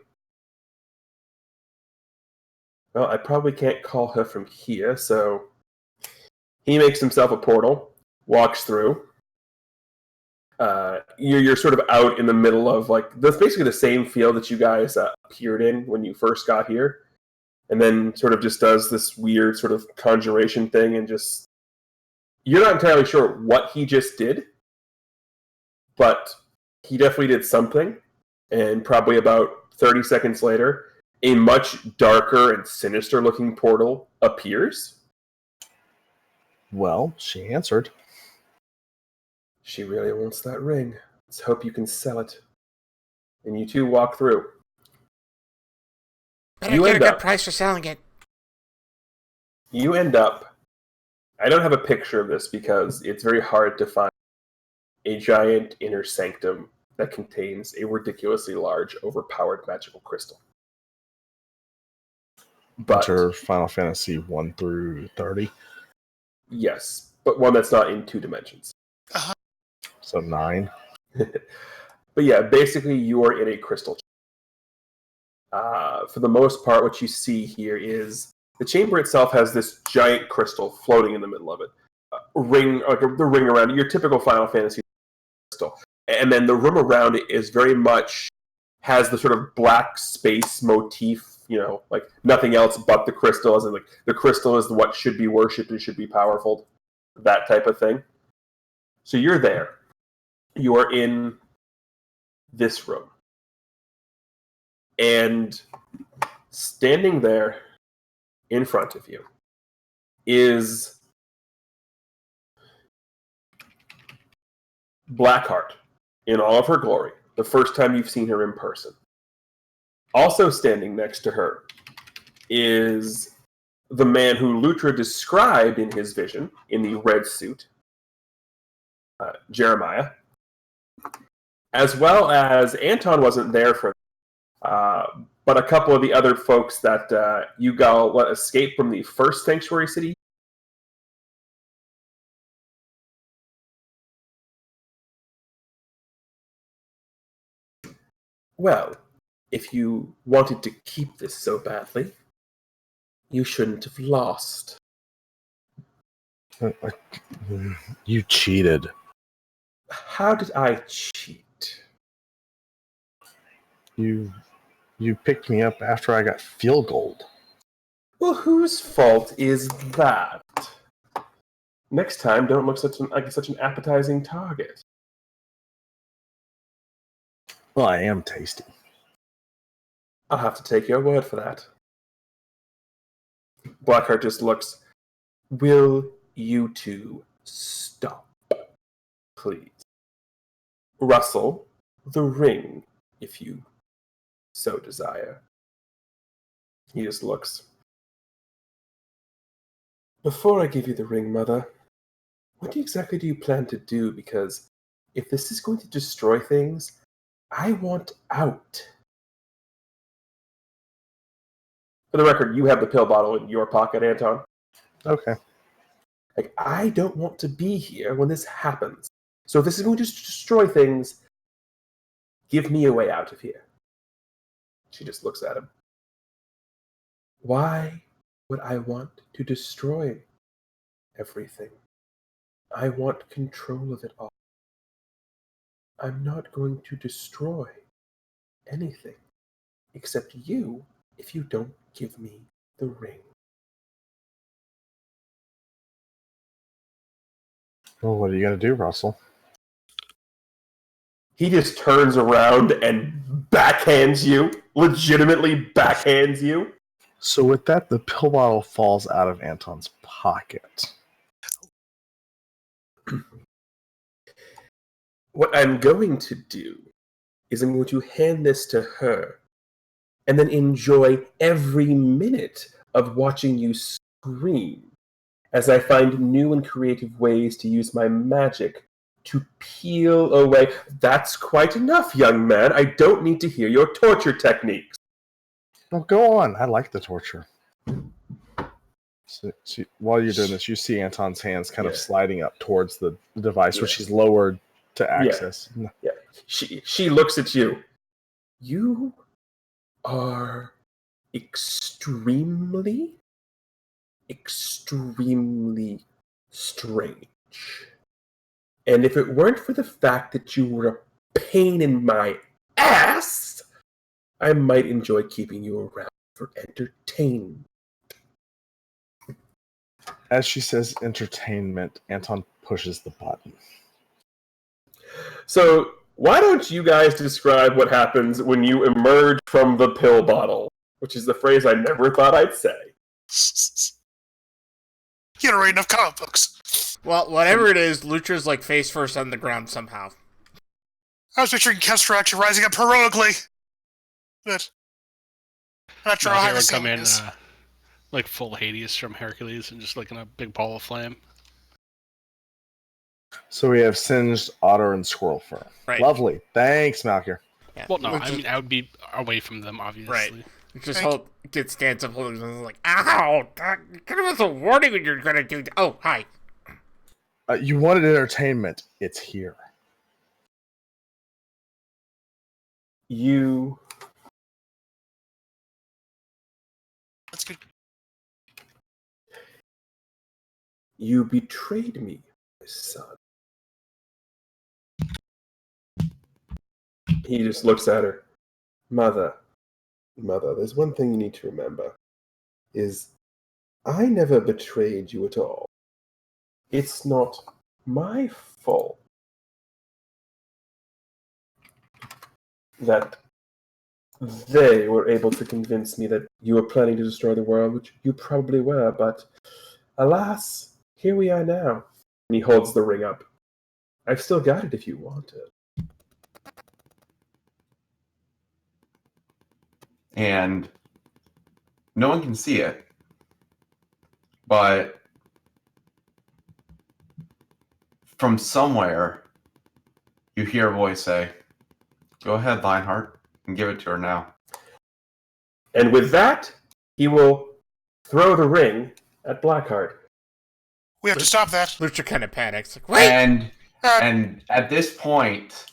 Well, I probably can't call her from here, so he makes himself a portal, walks through. You're sort of out in the middle of that's basically the same field that you guys appeared in when you first got here, and then sort of just does this weird sort of conjuration thing, and just you're not entirely sure what he just did, but he definitely did something. And probably about 30 seconds later, a much darker and sinister looking portal appears. Well, she answered. She really wants that ring. Let's hope you can sell it. And you two walk through. Better get a good price for selling it. You end up... I don't have a picture of this because it's very hard to find a giant inner sanctum that contains a ridiculously large, overpowered magical crystal. But Enter Final Fantasy 1 through 30. yes, but one that's not in 2 dimensions. So 9. But yeah, basically you are in a crystal. For the most part, what you see here is the chamber itself has this giant crystal floating in the middle of it. The ring around it, your typical Final Fantasy crystal. And then the room around it is very much has the sort of black space motif, like nothing else but the crystal, as in like the crystal is what should be worshipped and should be powerful, that type of thing. So you're there. You are in this room. And standing there in front of you is Blackheart in all of her glory, the first time you've seen her in person. Also standing next to her is the man who Lutra described in his vision in the red suit, Jeremiah, as well as Anton wasn't there for but a couple of the other folks that you got escaped from the first sanctuary city. Well, if you wanted to keep this so badly, you shouldn't have lost. You cheated. How did I cheat? You picked me up after I got field gold. Well, whose fault is that? Next time, don't look like such an appetizing target. Well, I am tasty. I'll have to take your word for that. Blackheart just looks. Will you two stop, please? Rustle the ring, if you so desire. He just looks. Before I give you the ring, Mother, what exactly do you plan to do? Because if this is going to destroy things, I want out. For the record, you have the pill bottle in your pocket, Anton. Okay. Like, I don't want to be here when this happens. So if this is going to destroy things, give me a way out of here. She just looks at him. Why would I want to destroy everything? I want control of it all. I'm not going to destroy anything except you if you don't give me the ring. Well, what are you going to do, Russell? He just turns around and backhands you, legitimately backhands you. So with that, the pill bottle falls out of Anton's pocket. What I'm going to do is I'm going to hand this to her and then enjoy every minute of watching you scream as I find new and creative ways to use my magic to peel away. That's quite enough, young man. I don't need to hear your torture techniques. Well, go on. I like the torture. So, while you're doing this, you see Anton's hands kind of sliding up towards the device, which he's lowered to access. Yeah. She looks at you. You are extremely strange. And if it weren't for the fact that you were a pain in my ass, I might enjoy keeping you around for entertainment. As she says entertainment, Anton pushes the button. So, why don't you guys describe what happens when you emerge from the pill bottle? Which is the phrase I never thought I'd say. You don't read enough comic books. Well, whatever it is, Lutra's like face first on the ground somehow. I was picturing Kestra actually rising up heroically. But I'm not sure how would come it in is. like full Hades from Hercules and just like in a big ball of flame. So we have Singed, Otter, and Squirrel Fur. Right. Lovely. Thanks, Malkier. Yeah. Well, no, I mean, I would be away from them, obviously. Right. Just stands up holding something like, ow! That kind of was a warning when you're gonna do. Oh, hi. You wanted entertainment. It's here. You That's good. betrayed me, my son. He just looks at her. Mother, there's one thing you need to remember. Is I never betrayed you at all. It's not my fault that they were able to convince me that you were planning to destroy the world, which you probably were, but alas, here we are now. And he holds the ring up. I've still got it if you want it. And no one can see it, but from somewhere, you hear a voice say, "Go ahead, Lionheart, and give it to her now." And with that, he will throw the ring at Blackheart. We have to stop that. Lucha kind of panics. Like, wait! And at this point,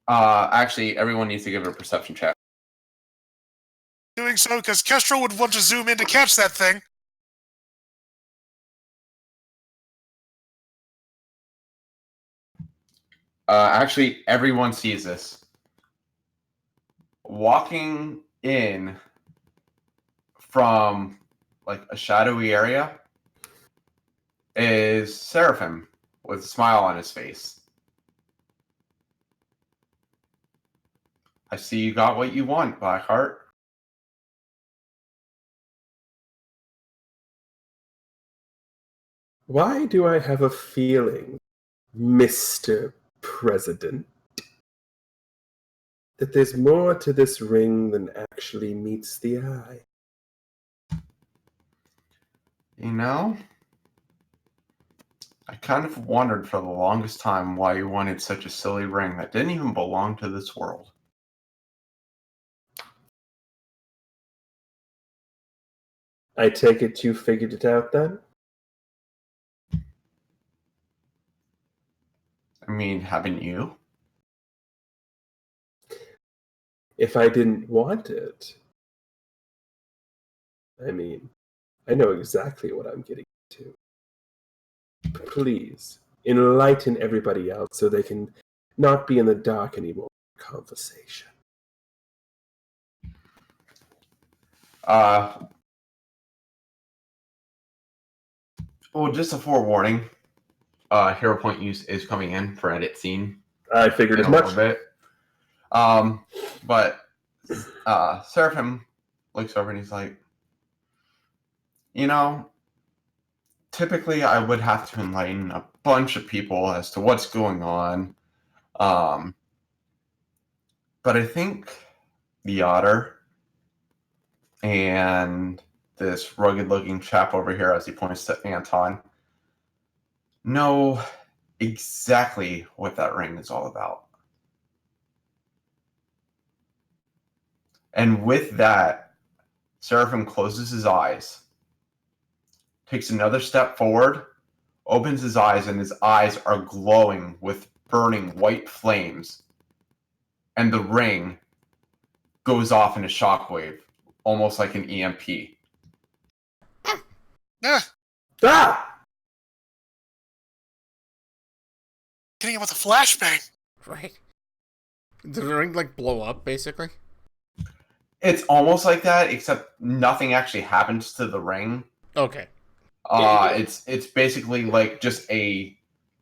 actually, everyone needs to give it a perception check. Doing so because Kestrel would want to zoom in to catch that thing. Actually, everyone sees this. Walking in from like a shadowy area is Seraphim with a smile on his face. I see you got what you want, Blackheart. Why do I have a feeling, Mr. President, that there's more to this ring than actually meets the eye? You know, I kind of wondered for the longest time why you wanted such a silly ring that didn't even belong to this world. I take it you figured it out then? I mean, haven't you? If I didn't want it, I mean, I know exactly what I'm getting to. Please, enlighten everybody else so they can not be in the dark anymore. Conversation. Well, just a forewarning. Hero point use is coming in for edit scene. I figured in as a much. little bit. But Seraphim looks over and he's like, you know, typically I would have to enlighten a bunch of people as to what's going on. But I think the otter and this rugged looking chap over here, as he points to Anton, know exactly what that ring is all about. And with that, Seraphim closes his eyes, takes another step forward, opens his eyes, and his eyes are glowing with burning white flames. And the ring goes off in a shockwave, almost like an EMP. Ah! Hitting him with a flashbang. Right. Did the ring, like, blow up, basically? It's almost like that, except nothing actually happens to the ring. Okay. It's basically like just a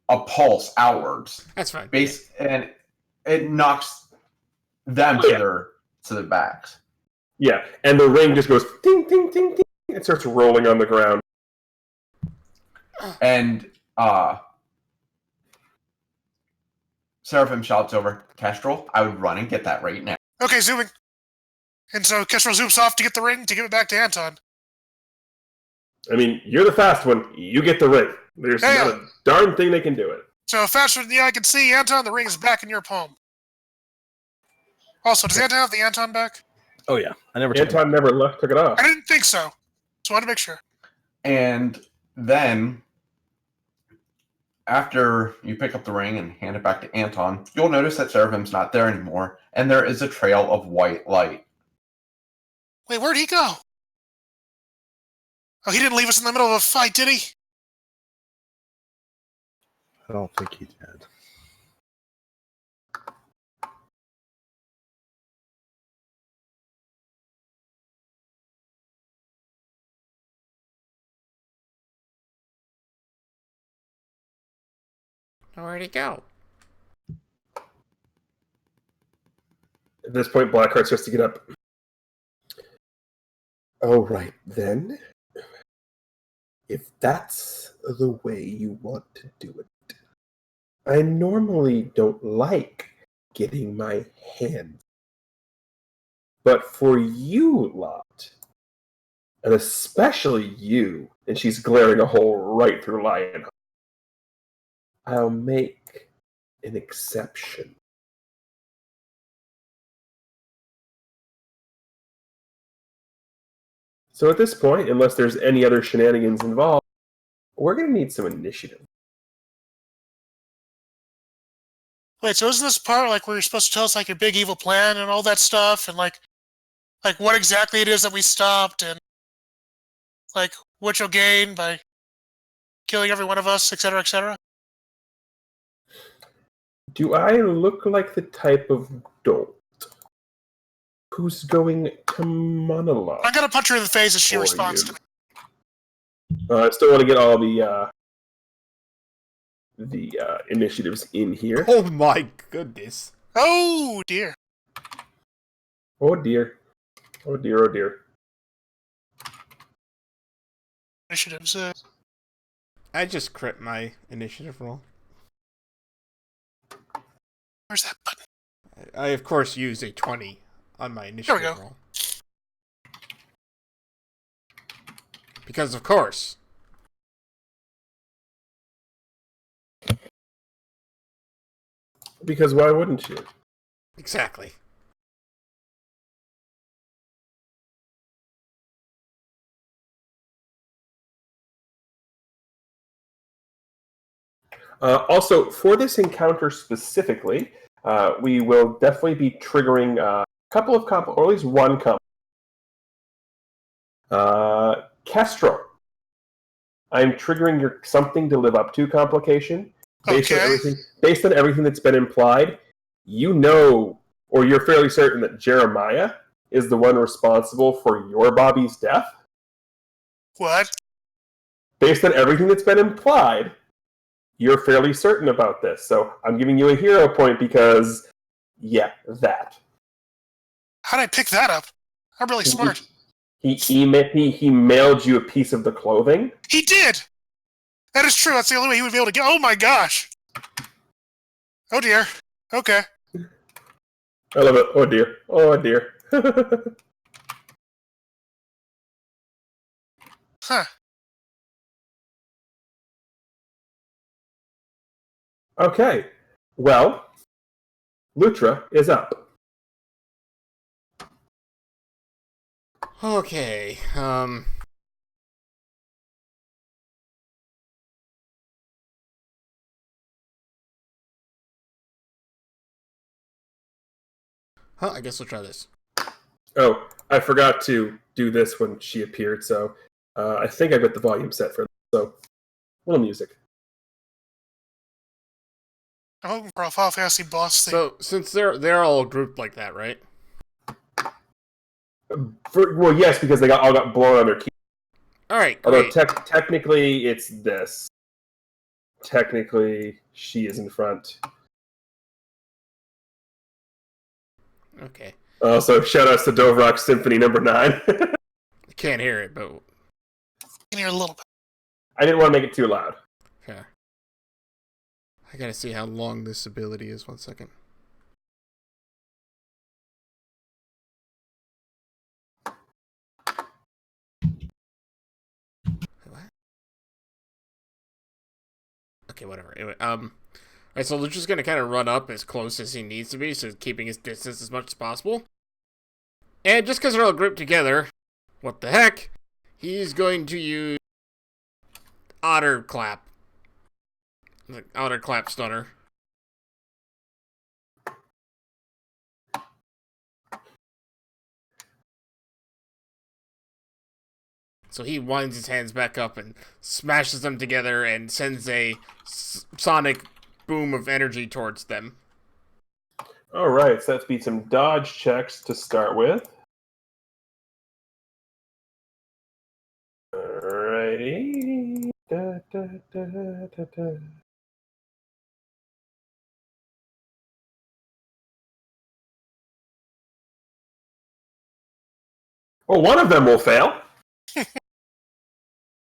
pulse outwards. That's fine. And it knocks them to their backs. Yeah, and the ring just goes ding, ding, ding, ding. It starts rolling on the ground. And Seraphim shouts over, Kestrel, I would run and get that right now. Okay, zooming. And so Kestrel zooms off to get the ring to give it back to Anton. I mean, you're the fast one. You get the ring. There's not a darn thing they can do it. So faster than the eye can see, Anton, the ring is back in your palm. Also, does Anton have the Anton back? Oh yeah, I never took it. Anton never took it off. I didn't think so. Just wanted to make sure. And then, after you pick up the ring and hand it back to Anton, you'll notice that Seraphim's not there anymore, and there is a trail of white light. Wait, where'd he go? Oh, he didn't leave us in the middle of a fight, did he? I don't think he did. Where'd he go? At this point, Blackheart starts to get up. All right, then. If that's the way you want to do it. I normally don't like getting my hands. But for you lot, and especially you, and she's glaring a hole right through Lionheart, I'll make an exception. So at this point, unless there's any other shenanigans involved, we're going to need some initiative. Wait, so isn't this part like where you're supposed to tell us like your big evil plan and all that stuff, and like what exactly it is that we stopped, and like what you'll gain by killing every one of us, etc., etc.? Do I look like the type of dolt who's going to monologue? I'm gonna punch her in the face as she for responds you? to me. I still want to get all the initiatives in here. Oh my goodness. Oh dear. Oh dear. Oh dear, oh dear. Initiatives. I just crit my initiative roll. Where's that button? I of course use a 20 on my initiative There we go. roll. Because of course. Because why wouldn't you? Exactly. Also, for this encounter specifically, we will definitely be triggering a couple of or at least one comp. Kestrel. I'm triggering your something to live up to complication. Based on everything that's been implied, you know, or you're fairly certain that Jeremiah is the one responsible for your Bobby's death. What? Based on everything that's been implied, you're fairly certain about this. So I'm giving you a hero point because, yeah, that. How'd I pick that up? I'm really smart. He mailed you a piece of the clothing. He did! That is true. That's the only way he would be able to get. Oh my gosh! Oh dear. Okay. I love it. Oh dear. Oh dear. Huh. Okay. Well, Lutra is up. Okay. I guess we'll try this. Oh, I forgot to do this when she appeared, so I think I got the volume set for this. So, a little music. I'm hoping for a Final Fantasy boss thing. So, since they're all grouped like that, right? Well, yes, because they all got blown on their key. All right, Although great. technically, it's this. Technically, she is in front. Okay. Also, shout-outs to Dovrock Symphony number 9. I can't hear it, but... I can hear a little bit. I didn't want to make it too loud. Okay. I gotta see how long this ability is. 1 second. What? Okay, whatever. Anyway, alright, so Lucha's gonna kind of run up as close as he needs to be, so keeping his distance as much as possible. And just because they're all grouped together, what the heck, he's going to use Otter Clap. The Otter Clap Stunner. So he winds his hands back up and smashes them together and sends a sonic boom of energy towards them. All right, so let's beat some dodge checks to start with. Alrighty. Da, da, da, da, da. Well, one of them will fail.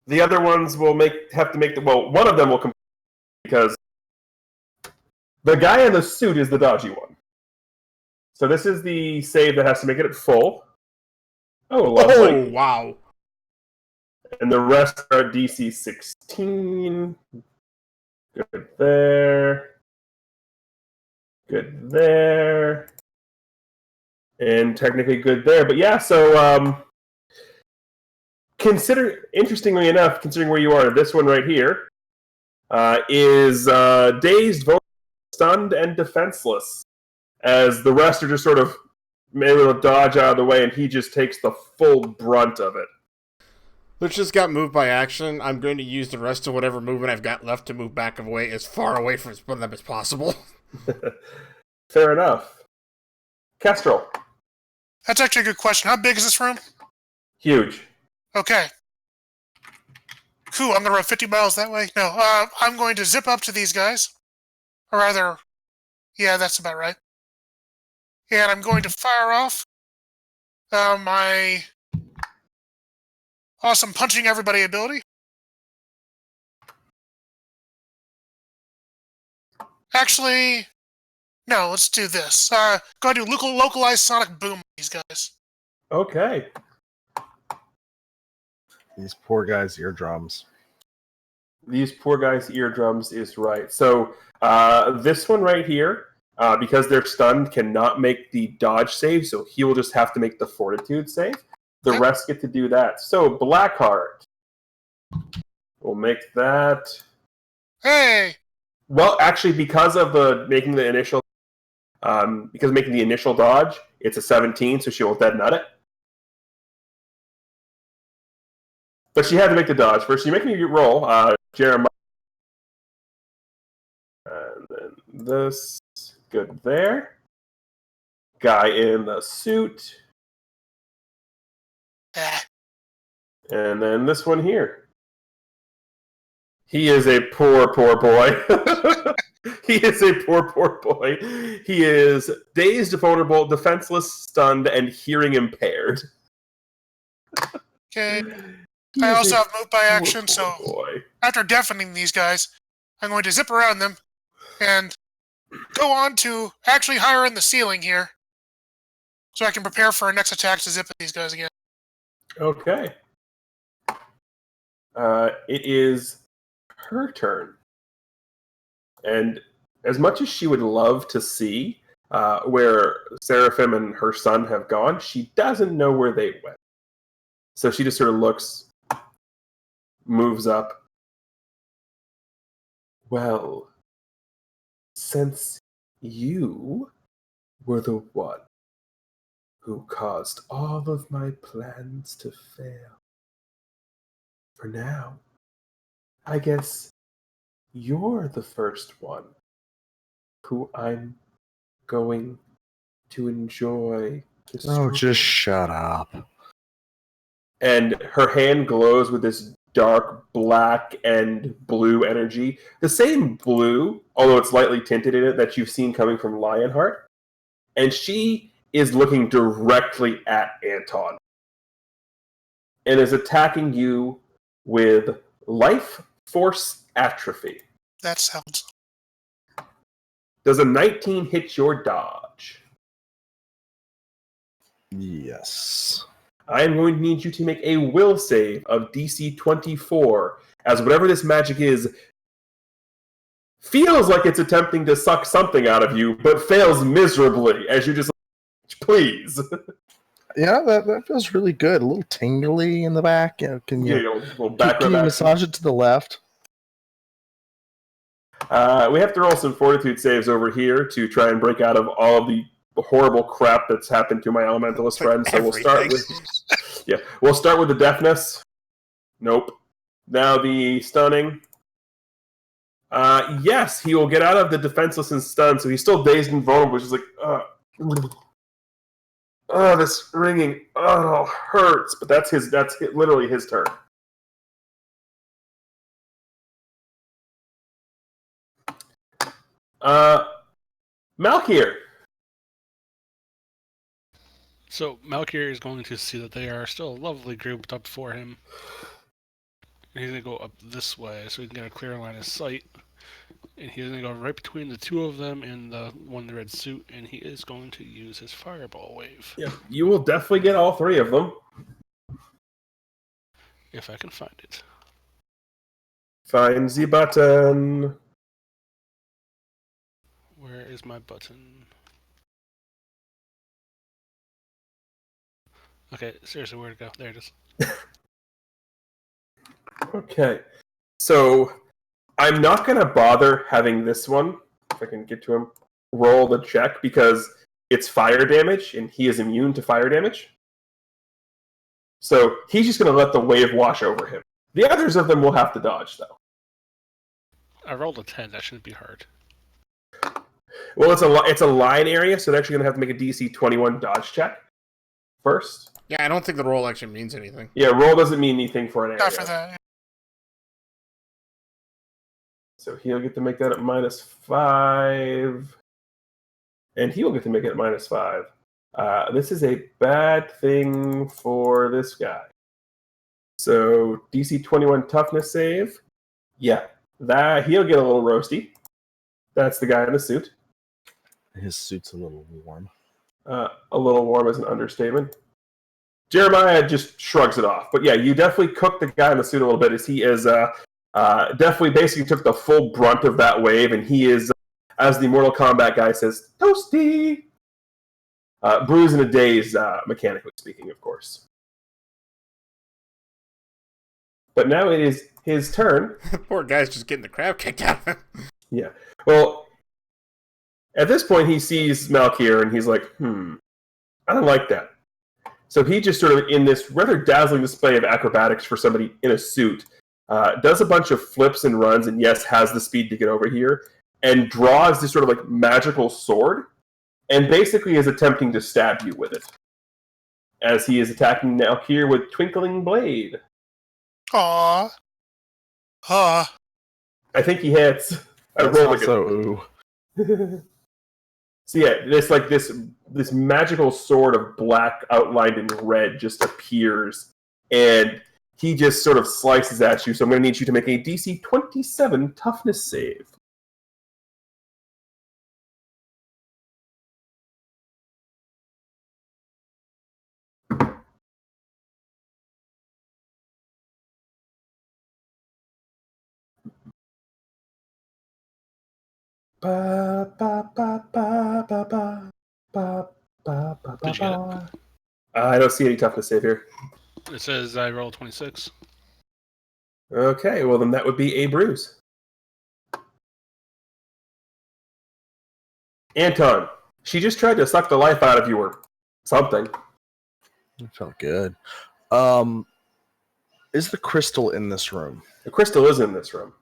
The other ones will have to make the. Well, one of them will complete because the guy in the suit is the dodgy one. So this is the save that has to make it at full. Oh, lovely. Oh, wow. And the rest are DC 16. Good there. Good there. And technically good there. But yeah, so interestingly enough, considering where you are, this one right here is dazed, vulnerable, stunned, and defenseless. As the rest are just sort of able to dodge out of the way, and he just takes the full brunt of it. Which just got moved by action. I'm going to use the rest of whatever movement I've got left to move back away as far away from them as possible. Fair enough. Kestrel. That's actually a good question. How big is this room? Huge. Okay. Cool, I'm going to run 50 miles that way. No, I'm going to zip up to these guys. Or rather, yeah, that's about right. And I'm going to fire off my awesome punching everybody ability. Actually, no, let's do this. Go do localized sonic boom on these guys. Okay. These poor guys' eardrums. These poor guys' eardrums is right. So this one right here, because they're stunned, cannot make the dodge save, so he will just have to make the fortitude save. The rest get to do that. So Blackheart will make that. Hey! Well, actually, because of making the initial dodge, it's a 17, so she will dead nut it. But she had to make the dodge first. So you're making your roll, Jeremiah. And then this, good there. Guy in the suit. And then this one here. He is a poor, poor boy. He is a poor, poor boy. He is dazed, vulnerable, defenseless, stunned, and hearing impaired. Okay. I also have moved by action, so after deafening these guys, I'm going to zip around them and go on to actually higher in the ceiling here so I can prepare for our next attack to zip at these guys again. Okay. It is her turn. And as much as she would love to see where Seraphim and her son have gone, she doesn't know where they went. So she just sort of looks, moves up. Well, since you were the one who caused all of my plans to fail, for now, I guess you're the first one who I'm going to enjoy. Oh, just shut up. And her hand glows with this dark black and blue energy. The same blue, although it's lightly tinted in it, that you've seen coming from Lionheart. And she is looking directly at Anton. And is attacking you with life force atrophy. That sounds... Does a 19 hit your dodge? Yes. I am going to need you to make a will save of DC 24, as whatever this magic is feels like it's attempting to suck something out of you, but fails miserably, as you just, please. Yeah, that feels really good. A little tingly in the back. Can Yeah, you a little back can rub you action. massage it to the left? We have to roll some fortitude saves over here to try and break out of all of the horrible crap that's happened to my elementalist It's like friend. So we'll start everything. we'll start with the deafness. Nope. Now the stunning. Yes, he will get out of the defenseless and stunned, so he's still dazed and vulnerable. He's just like, this ringing, it all hurts. But that's literally his turn. Malkier. So Malkier is going to see that they are still lovely grouped up for him. And he's going to go up this way so he can get a clear line of sight. And he's going to go right between the two of them and the one in the red suit, and he is going to use his fireball wave. Yeah, you will definitely get all three of them. If I can find it. Find the button. Where is my button? Okay, seriously, where'd it go? There it is. Okay. So I'm not going to bother having this one, if I can get to him, roll the check because it's fire damage and he is immune to fire damage. So he's just going to let the wave wash over him. The others of them will have to dodge, though. I rolled a 10. That shouldn't be hard. Well, it's a line area, so they're actually going to have to make a DC 21 dodge check first. Yeah, I don't think the roll actually means anything. Yeah, roll doesn't mean anything for an area. Not for that. So he'll get to make that at -5. And he will get to make it at -5. This is a bad thing for this guy. So DC 21 toughness save. Yeah, that he'll get a little roasty. That's the guy in the suit. His suit's a little warm. A little warm is an understatement. Jeremiah just shrugs it off. But yeah, you definitely cooked the guy in the suit a little bit as he is definitely basically took the full brunt of that wave, and he is, as the Mortal Kombat guy says, toasty. Bruise in a daze, mechanically speaking, of course. But now it is his turn. Poor guy's just getting the crap kicked out of him. Yeah. Well, at this point, he sees Malkier, and he's like, I don't like that. So he just sort of, in this rather dazzling display of acrobatics for somebody in a suit, does a bunch of flips and runs, and yes, has the speed to get over here, and draws this sort of like magical sword, and basically is attempting to stab you with it. As he is attacking Malkier with Twinkling Blade. Aww. Huh. I think he hits. I That's rolled not like so ooh. So yeah, this magical sword of black outlined in red just appears, and he just sort of slices at you. So I'm going to need you to make a DC 27 toughness save. Ba, ba, ba, ba, ba, ba, ba, ba, ba, Did you get it? ba. I don't see any toughness save here. It says I rolled 26. Okay, well then that would be a bruise. Anton, she just tried to suck the life out of you or something. It felt good. Is the crystal in this room? The crystal is in this room.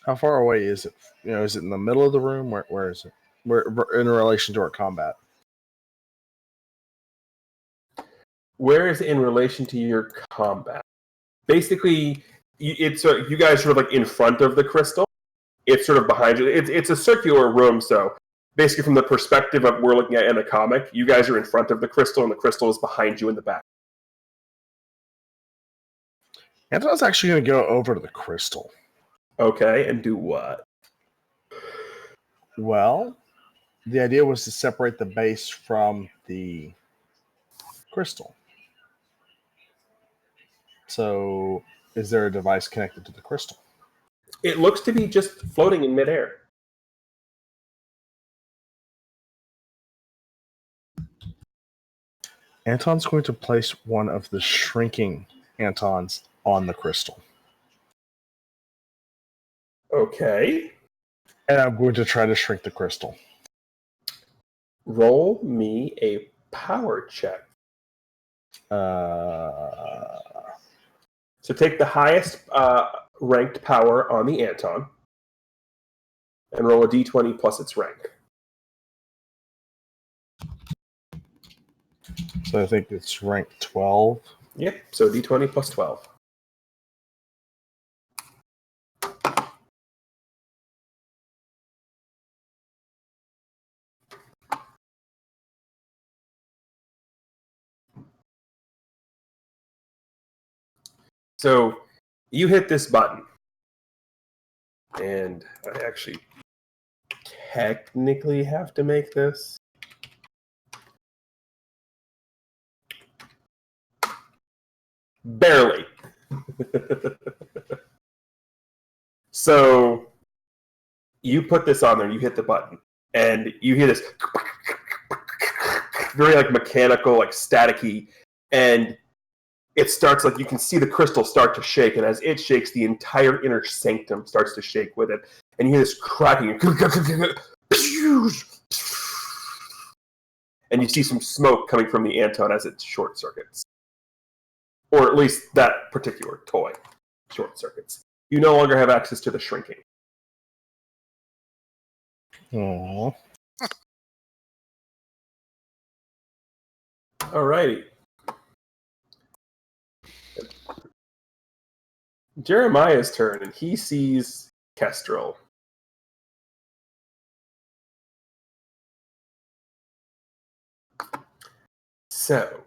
How far away is it? Is it in the middle of the room? Where is it? Where in relation to our combat? Where is it in relation to your combat? Basically, it's you guys sort of like in front of the crystal. It's sort of behind you. It's a circular room, so basically from the perspective of we're looking at in the comic, you guys are in front of the crystal, and the crystal is behind you in the back. Anton's actually going to go over to the crystal. Okay, and do what? Well, the idea was to separate the base from the crystal. So, is there a device connected to the crystal? It looks to be just floating in midair. Anton's going to place one of the shrinking Antons on the crystal. Okay. And I'm going to try to shrink the crystal. Roll me a power check. So take the highest ranked power on the Anton and roll a d20 plus its rank. So I think it's rank 12. Yep, so d20 plus 12. So you hit this button, and I actually technically have to make this. Barely. So you put this on there, you hit the button, and you hear this very like mechanical, like staticky, and it starts like you can see the crystal start to shake, and as it shakes, the entire inner sanctum starts to shake with it, and you hear this cracking, and you see some smoke coming from the Anton as it short circuits. Or at least that particular toy short circuits. You no longer have access to the shrinking. Aww. Alrighty. Jeremiah's turn, and he sees Kestrel. So.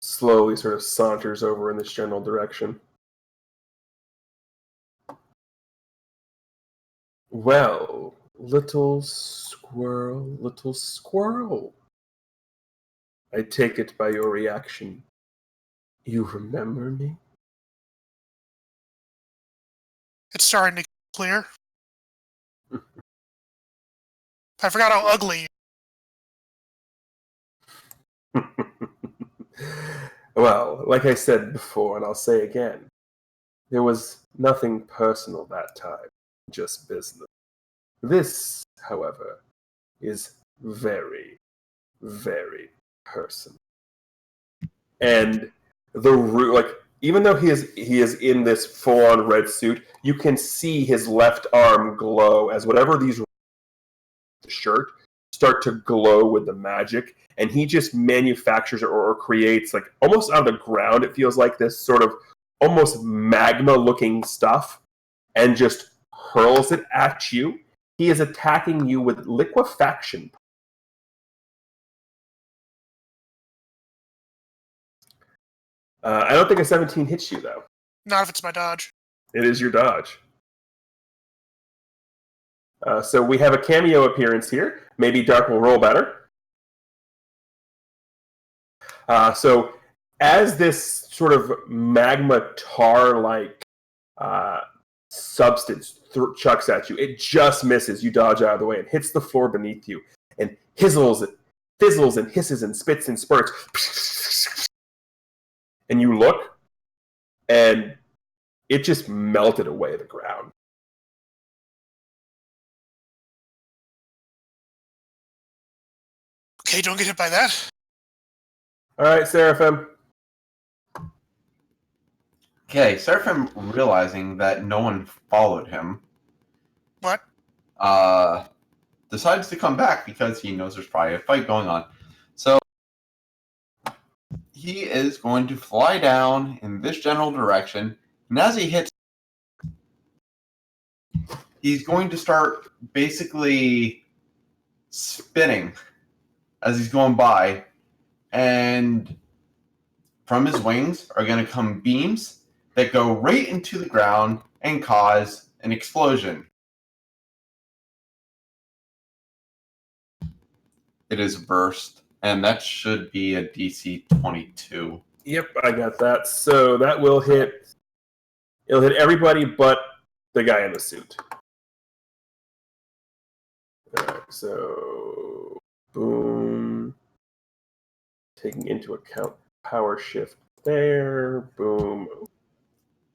Slowly sort of saunters over in this general direction. Well, little squirrel. I take it by your reaction. You remember me? It's starting to get clear. I forgot how ugly you Well, like I said before, and I'll say again, there was nothing personal that time, just business. This, however, is very, very personal. And even though he is in this full-on red suit, you can see his left arm glow as whatever these shirt start to glow with the magic, and he just manufactures or creates, like almost out of the ground, it feels like this sort of almost magma-looking stuff, and just hurls it at you. He is attacking you with liquefaction. I don't think a 17 hits you, though. Not if it's my dodge. It is your dodge. So we have a cameo appearance here. Maybe Dark will roll better. So as this sort of magma tar-like substance chucks at you, it just misses. You dodge out of the way and hits the floor beneath you and fizzles and hisses and spits and spurts. And you look, and it just melted away the ground. Okay, don't get hit by that. All right, Seraphim. Okay, Seraphim, realizing that no one followed him, What? decides to come back because he knows there's probably a fight going on. So he is going to fly down in this general direction, and as he hits, he's going to start basically spinning as he's going by, and from his wings are going to come beams that go right into the ground and cause an explosion. It is burst, and that should be a DC 22. Yep, I got that. So that will hit. It'll hit everybody but the guy in the suit. Alright, so boom. Taking into account power shift there. Boom.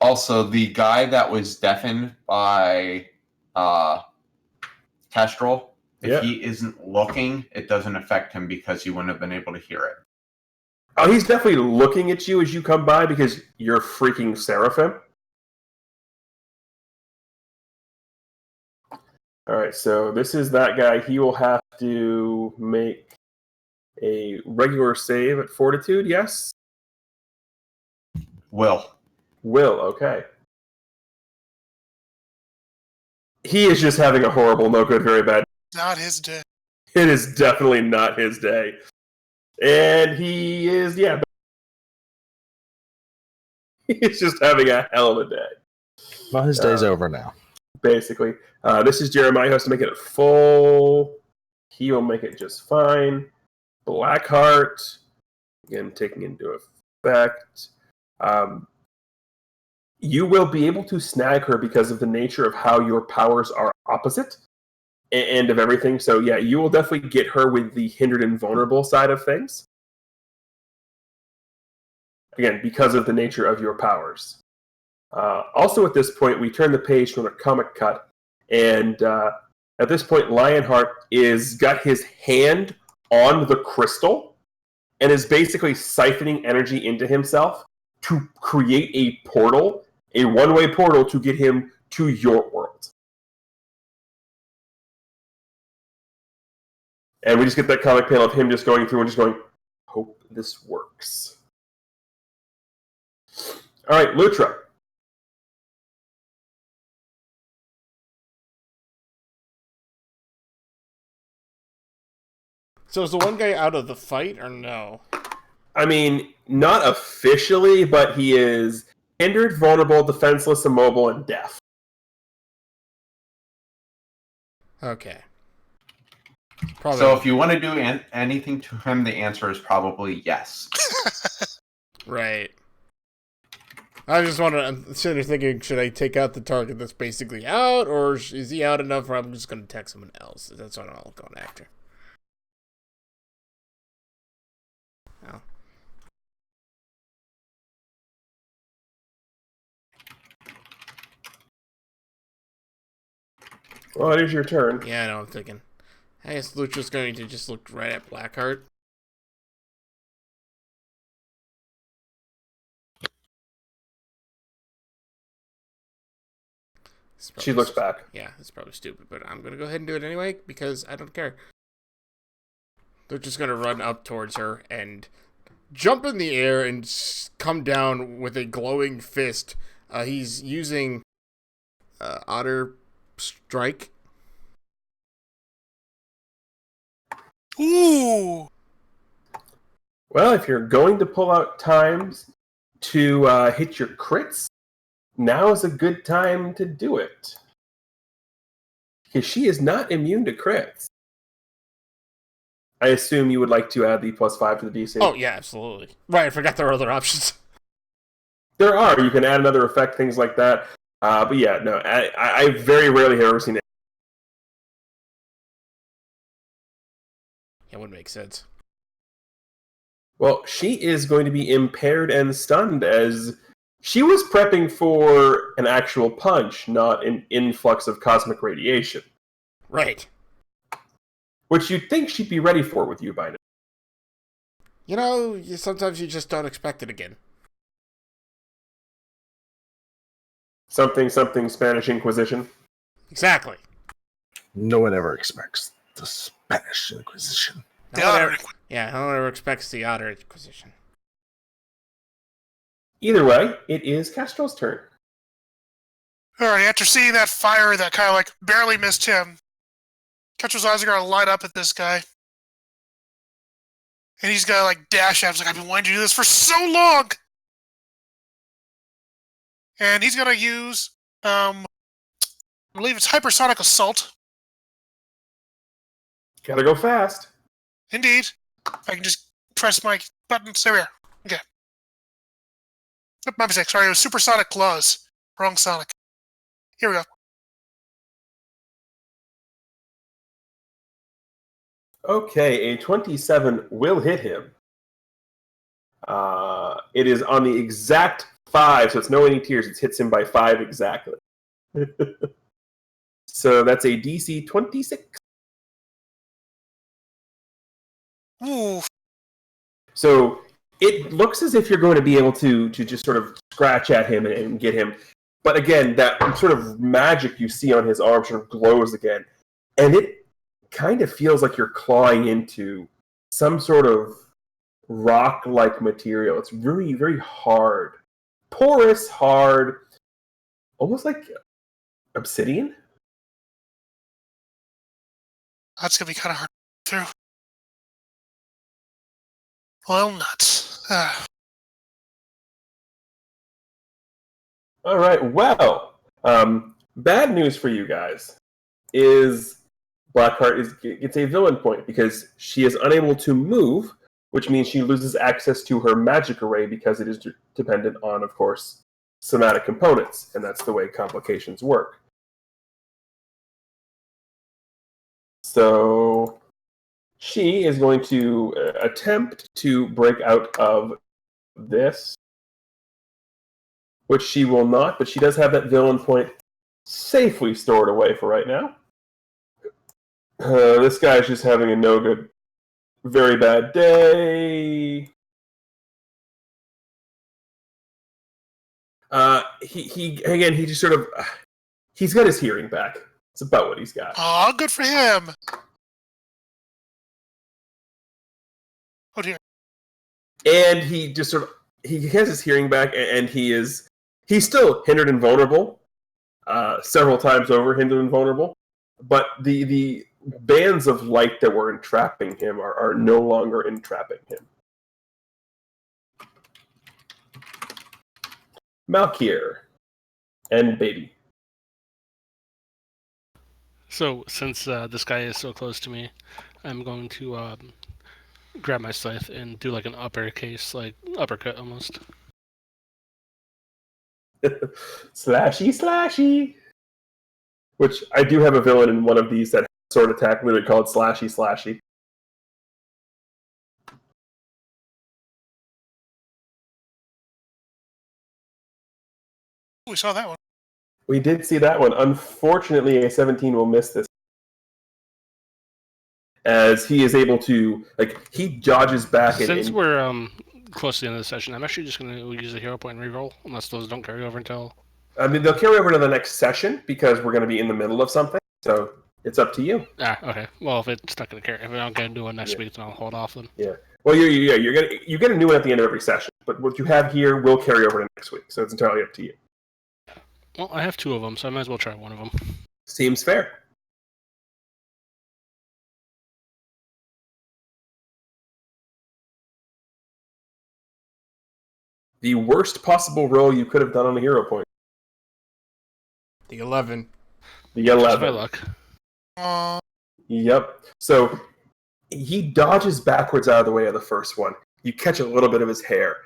Also, the guy that was deafened by Kestrel, if he isn't looking, it doesn't affect him because he wouldn't have been able to hear it. Oh, he's definitely looking at you as you come by because you're freaking Seraphim. Alright, so this is that guy. He will have to make a regular save at Fortitude, yes? Will, Okay. He is just having a horrible, no good, very bad. Not his day. It is definitely not his day. And he is, he's just having a hell of a day. Well, his day's over now. Basically. This is Jeremiah who has to make it full. He will make it just fine. Blackheart, again, taking into effect. You will be able to snag her because of the nature of how your powers are opposite and of everything. So, yeah, you will definitely get her with the hindered and vulnerable side of things. Again, because of the nature of your powers. Also, at this point, we turn the page from a comic cut, and at this point, Lionheart is got his hand on the crystal and is basically siphoning energy into himself to create a portal, a one-way portal to get him to your world. And we just get that comic panel of him just going through and just going, hope this works. All right, Lutra. So is the one guy out of the fight or no? I mean, not officially, but he is hindered, vulnerable, defenseless, immobile, and deaf. Okay. Probably. So if you want to do anything to him, the answer is probably yes. Right. I just wonder, I'm sitting there thinking, should I take out the target that's basically out, or is he out enough where I'm just going to attack someone else? That's what I'm all going after. Oh. Well, it is your turn. Yeah, I know, I'm thinking. I guess Lucha's going to just look right at Blackheart. She looks back. Yeah, it's probably stupid, but I'm going to go ahead and do it anyway because I don't care. They're just going to run up towards her and jump in the air and come down with a glowing fist. He's using Otter Strike. Ooh! Well, if you're going to pull out times to hit your crits, now is a good time to do it. Because she is not immune to crits. I assume you would like to add the +5 to the DC. Oh, yeah, absolutely. Right, I forgot there are other options. There are. You can add another effect, things like that. But yeah, no, I very rarely have ever seen it. Yeah, would make sense. Well, she is going to be impaired and stunned as she was prepping for an actual punch, not an influx of cosmic radiation. Right. Which you'd think she'd be ready for with you by now. You know, sometimes you just don't expect it again. Something Spanish Inquisition. Exactly. No one ever expects the Spanish Inquisition. The Otter. Yeah, no one ever expects the Otter Inquisition. Either way, it is Castro's turn. Alright, after seeing that fire that kind of like barely missed him, Ketro's eyes are going to light up at this guy. And he's going to like dash at him. He's like, I've been wanting to do this for so long! And he's going to use, I believe it's Hypersonic Assault. Gotta go fast. Indeed. I can just press my buttons. There we are. Okay. Oh, my mistake. Sorry, it was Supersonic Claws. Wrong Sonic. Here we go. Okay, a 27 will hit him. It is on the exact 5, so it's no any tears. It hits him by 5 exactly. So that's a DC 26. Ooh. So it looks as if you're going to be able to just sort of scratch at him and get him. But again, that sort of magic you see on his arm sort of glows again. And it kind of feels like you're clawing into some sort of rock-like material. It's really, very hard. Porous, hard, almost like obsidian. That's going to be kind of hard to get through. Well, nuts. All right, well, bad news for you guys is Blackheart gets a villain point because she is unable to move, which means she loses access to her magic array because it is dependent on, of course, somatic components, and that's the way complications work. So she is going to attempt to break out of this, which she will not, but she does have that villain point safely stored away for right now. This guy's just having a no good, very bad day. He just sort of, he's got his hearing back. It's about what he's got. Aw, good for him. Oh dear. And he just sort of, he has his hearing back, and he's still hindered and vulnerable, several times over hindered and vulnerable. But the bands of light that were entrapping him are no longer entrapping him. Malkier and Baby. So, since this guy is so close to me, I'm going to grab my scythe and do like an uppercase, like uppercut almost. Slashy. Which I do have a villain in one of these that sword attack, literally called Slashy. We saw that one. We did see that one. Unfortunately, a 17 will miss this. As he is able to, he dodges back. Since we're close to the end of the session, I'm actually just going to use a hero point and reroll, unless those don't carry over until... I mean, they'll carry over to the next session, because we're going to be in the middle of something, so it's up to you. Okay. Well, if it's not going to carry, if I'm going to do one next week, then I'll hold off then. Yeah. Well, you get a new one at the end of every session, but what you have here will carry over to next week, so it's entirely up to you. Well, I have 2 of them, so I might as well try one of them. Seems fair. The worst possible roll you could have done on a hero point. The 11. The Just 11. my luck. Yep. So he dodges backwards out of the way of the first one. You catch a little bit of his hair,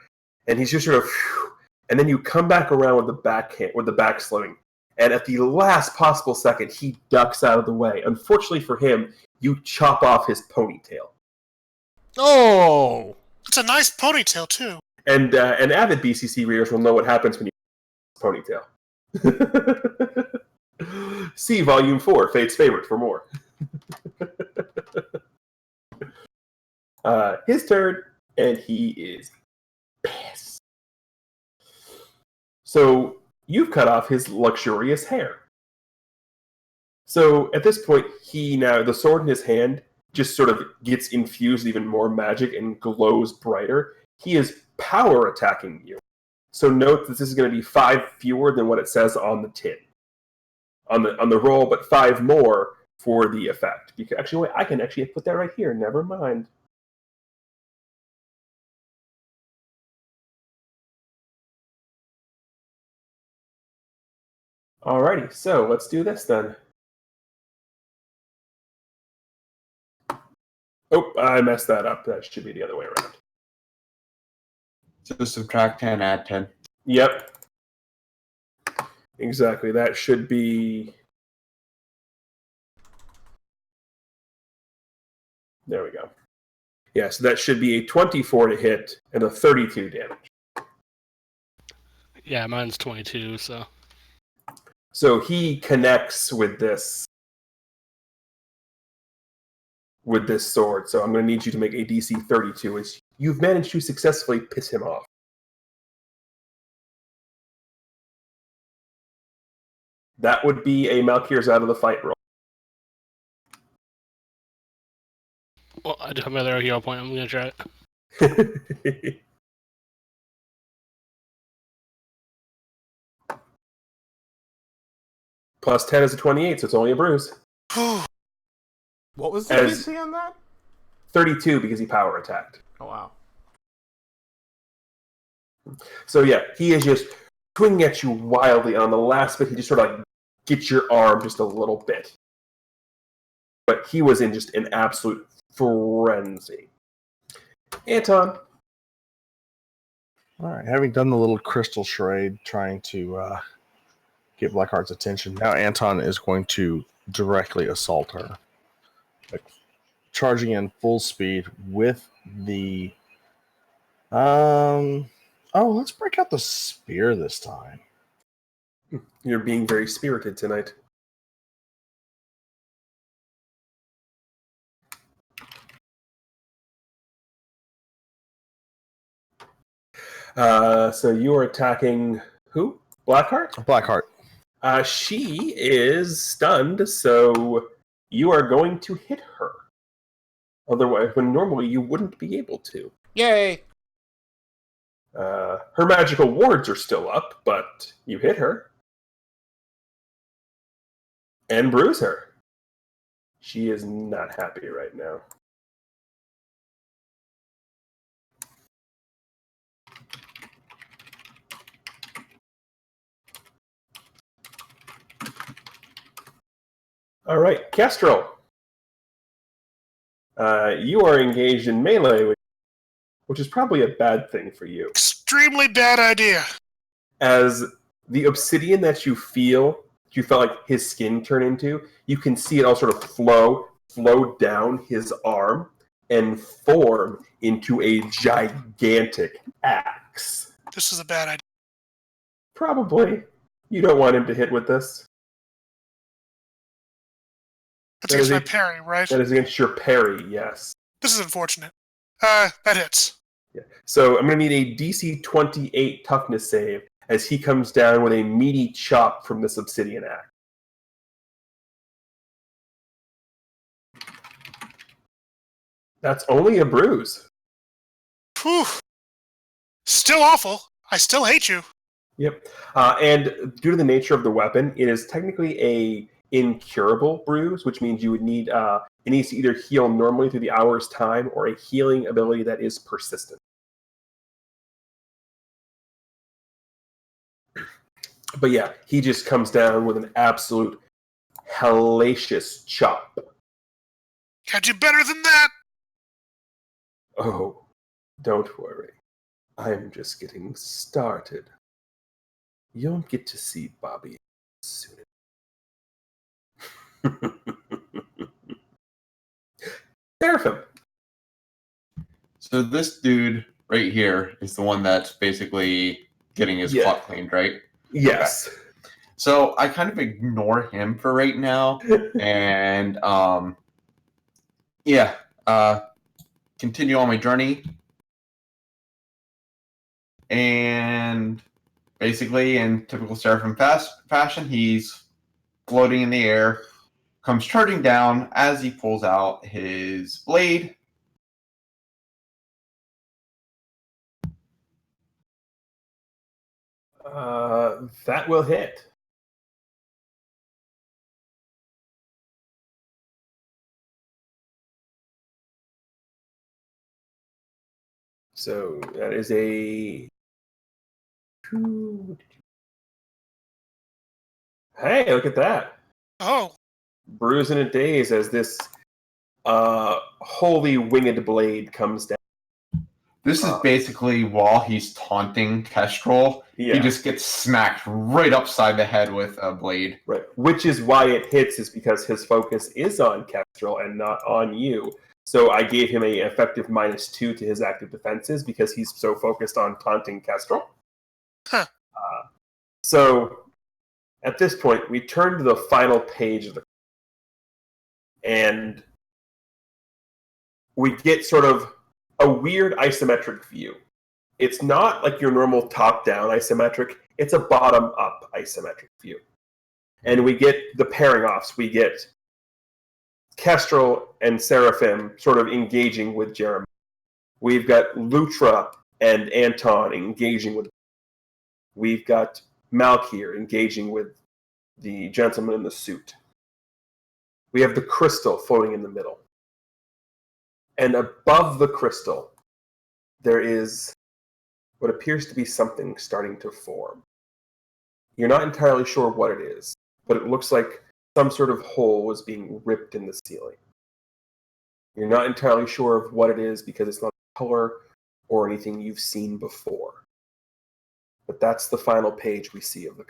and he's just sort of, and then you come back around with the backswing, and at the last possible second, he ducks out of the way. Unfortunately for him, you chop off his ponytail. Oh! It's a nice ponytail, too. And avid BCC readers will know what happens when you ponytail. See Volume 4, Fate's Favorite, for more. His turn, and he is pissed. So you've cut off his luxurious hair. So at this point, the sword in his hand just sort of gets infused even more magic and glows brighter. He is power attacking you. So note that this is going to be 5 fewer than what it says on the tin. On the roll, but 5 more for the effect. Actually, wait, I can actually put that right here. Never mind. Alrighty, so let's do this then. Oh, I messed that up. That should be the other way around. So subtract 10, add 10. Yep. Exactly. That should be... There we go. Yeah, so that should be a 24 to hit and a 32 damage. Yeah, mine's 22, so... So he connects with this sword. So I'm going to need you to make a DC 32 as you've managed to successfully piss him off. That would be a Malkir's out of the fight roll. Well, I do have my other hero point. I'm going to try it. Plus 10 is a 28, so it's only a bruise. What was the As- DC on that? 32 because he power attacked. Oh, wow. So yeah, he is just swinging at you wildly. On the last bit, he just sort of like gets your arm just a little bit. But he was in just an absolute frenzy. Anton. All right, having done the little crystal charade, trying to get Blackheart's attention, now Anton is going to directly assault her, like, charging in full speed with the. Let's break out the spear this time. You're being very spirited tonight. So you are attacking who? Blackheart? Blackheart. She is stunned, so you are going to hit her. Otherwise, when normally you wouldn't be able to. Yay! Her magical wards are still up, but you hit her. And bruise her. She is not happy right now. All right, Kestrel. You are engaged in melee, which is probably a bad thing for you. Extremely bad idea. As the obsidian that you felt like his skin turn into, you can see it all sort of flow down his arm and form into a gigantic axe. This is a bad idea. Probably. You don't want him to hit with this. That's against my parry, right? That is against your parry, yes. This is unfortunate. That hits. Yeah. So I'm going to need a DC 28 toughness save as he comes down with a meaty chop from this obsidian axe. That's only a bruise. Whew. Still awful. I still hate you. Yep. And due to the nature of the weapon, it is technically a incurable bruise, which means you would need it needs to either heal normally through the hour's time or a healing ability that is persistent. But yeah, he just comes down with an absolute hellacious chop. Can't do better than that. Oh, don't worry. I'm just getting started. You'll get to see Bobby soon. Seraphim. So this dude right here is the one that's basically getting his Yeah. clock cleaned, right? Yes. Okay. So I kind of ignore him for right now, and continue on my journey. And basically, in typical Seraphim fashion, he's floating in the air, comes charging down as he pulls out his blade. That will hit. So that is a 2. Hey, look at that. Oh, Bruise in a daze as this holy winged blade comes down. This is basically while he's taunting Kestrel, Yeah. he just gets smacked right upside the head with a blade. Right. Which is why it hits, is because his focus is on Kestrel and not on you. So I gave him a effective -2 to his active defenses because he's so focused on taunting Kestrel. Huh. So at this point, we turn to the final page of the, and we get sort of a weird isometric view. It's not like your normal top-down isometric. It's a bottom-up isometric view. And we get the pairing offs. We get Kestrel and Seraphim sort of engaging with Jeremiah. We've got Lutra and Anton engaging with. We've got Malkir engaging with the gentleman in the suit. We have the crystal floating in the middle. And above the crystal, there is what appears to be something starting to form. You're not entirely sure what it is, but it looks like some sort of hole was being ripped in the ceiling. You're not entirely sure of what it is because it's not color or anything you've seen before. But that's the final page we see of the.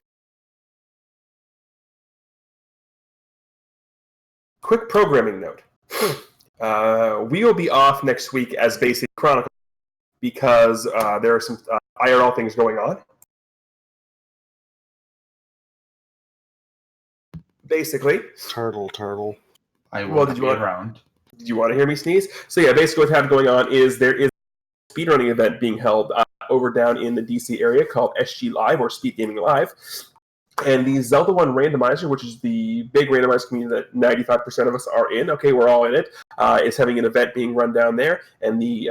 Quick programming note. We will be off next week as Basic Chronicles because there are some IRL things going on. Basically. Turtle. I will Well, did you be want- around. Did you want to hear me sneeze? So yeah, basically what's going on is there is a speedrunning event being held over down in the DC area called SG Live or Speed Gaming Live. And the Zelda 1 randomizer, which is the big randomizer community that 95% of us are in, okay, we're all in it, is having an event being run down there. And the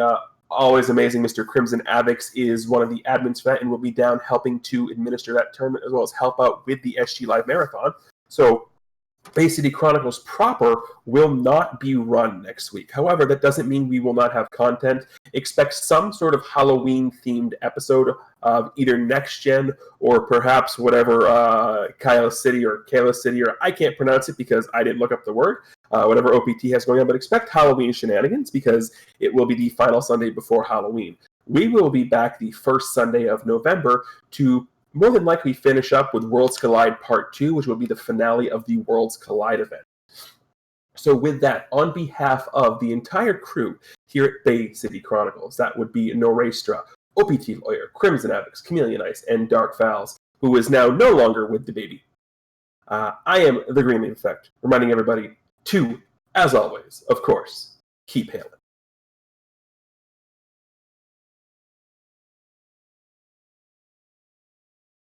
always amazing Mr. Crimson Avix is one of the admins for that and will be down helping to administer that tournament as well as help out with the SG Live Marathon. So Bay City Chronicles proper will not be run next week. However, that doesn't mean we will not have content. Expect some sort of Halloween-themed episode of either Next Gen or perhaps whatever Kayla City, or I can't pronounce it because I didn't look up the word, whatever OPT has going on. But expect Halloween shenanigans because it will be the final Sunday before Halloween. We will be back the first Sunday of November to more than likely finish up with Worlds Collide Part 2, which will be the finale of the Worlds Collide event. So with that, on behalf of the entire crew here at Bay City Chronicles, that would be Norestra, OPT Lawyer, Crimson Avix, Chameleon Ice, and Dark Fowls, who is now no longer with the baby. I am the Green Effect, reminding everybody to, as always, of course, keep hailing.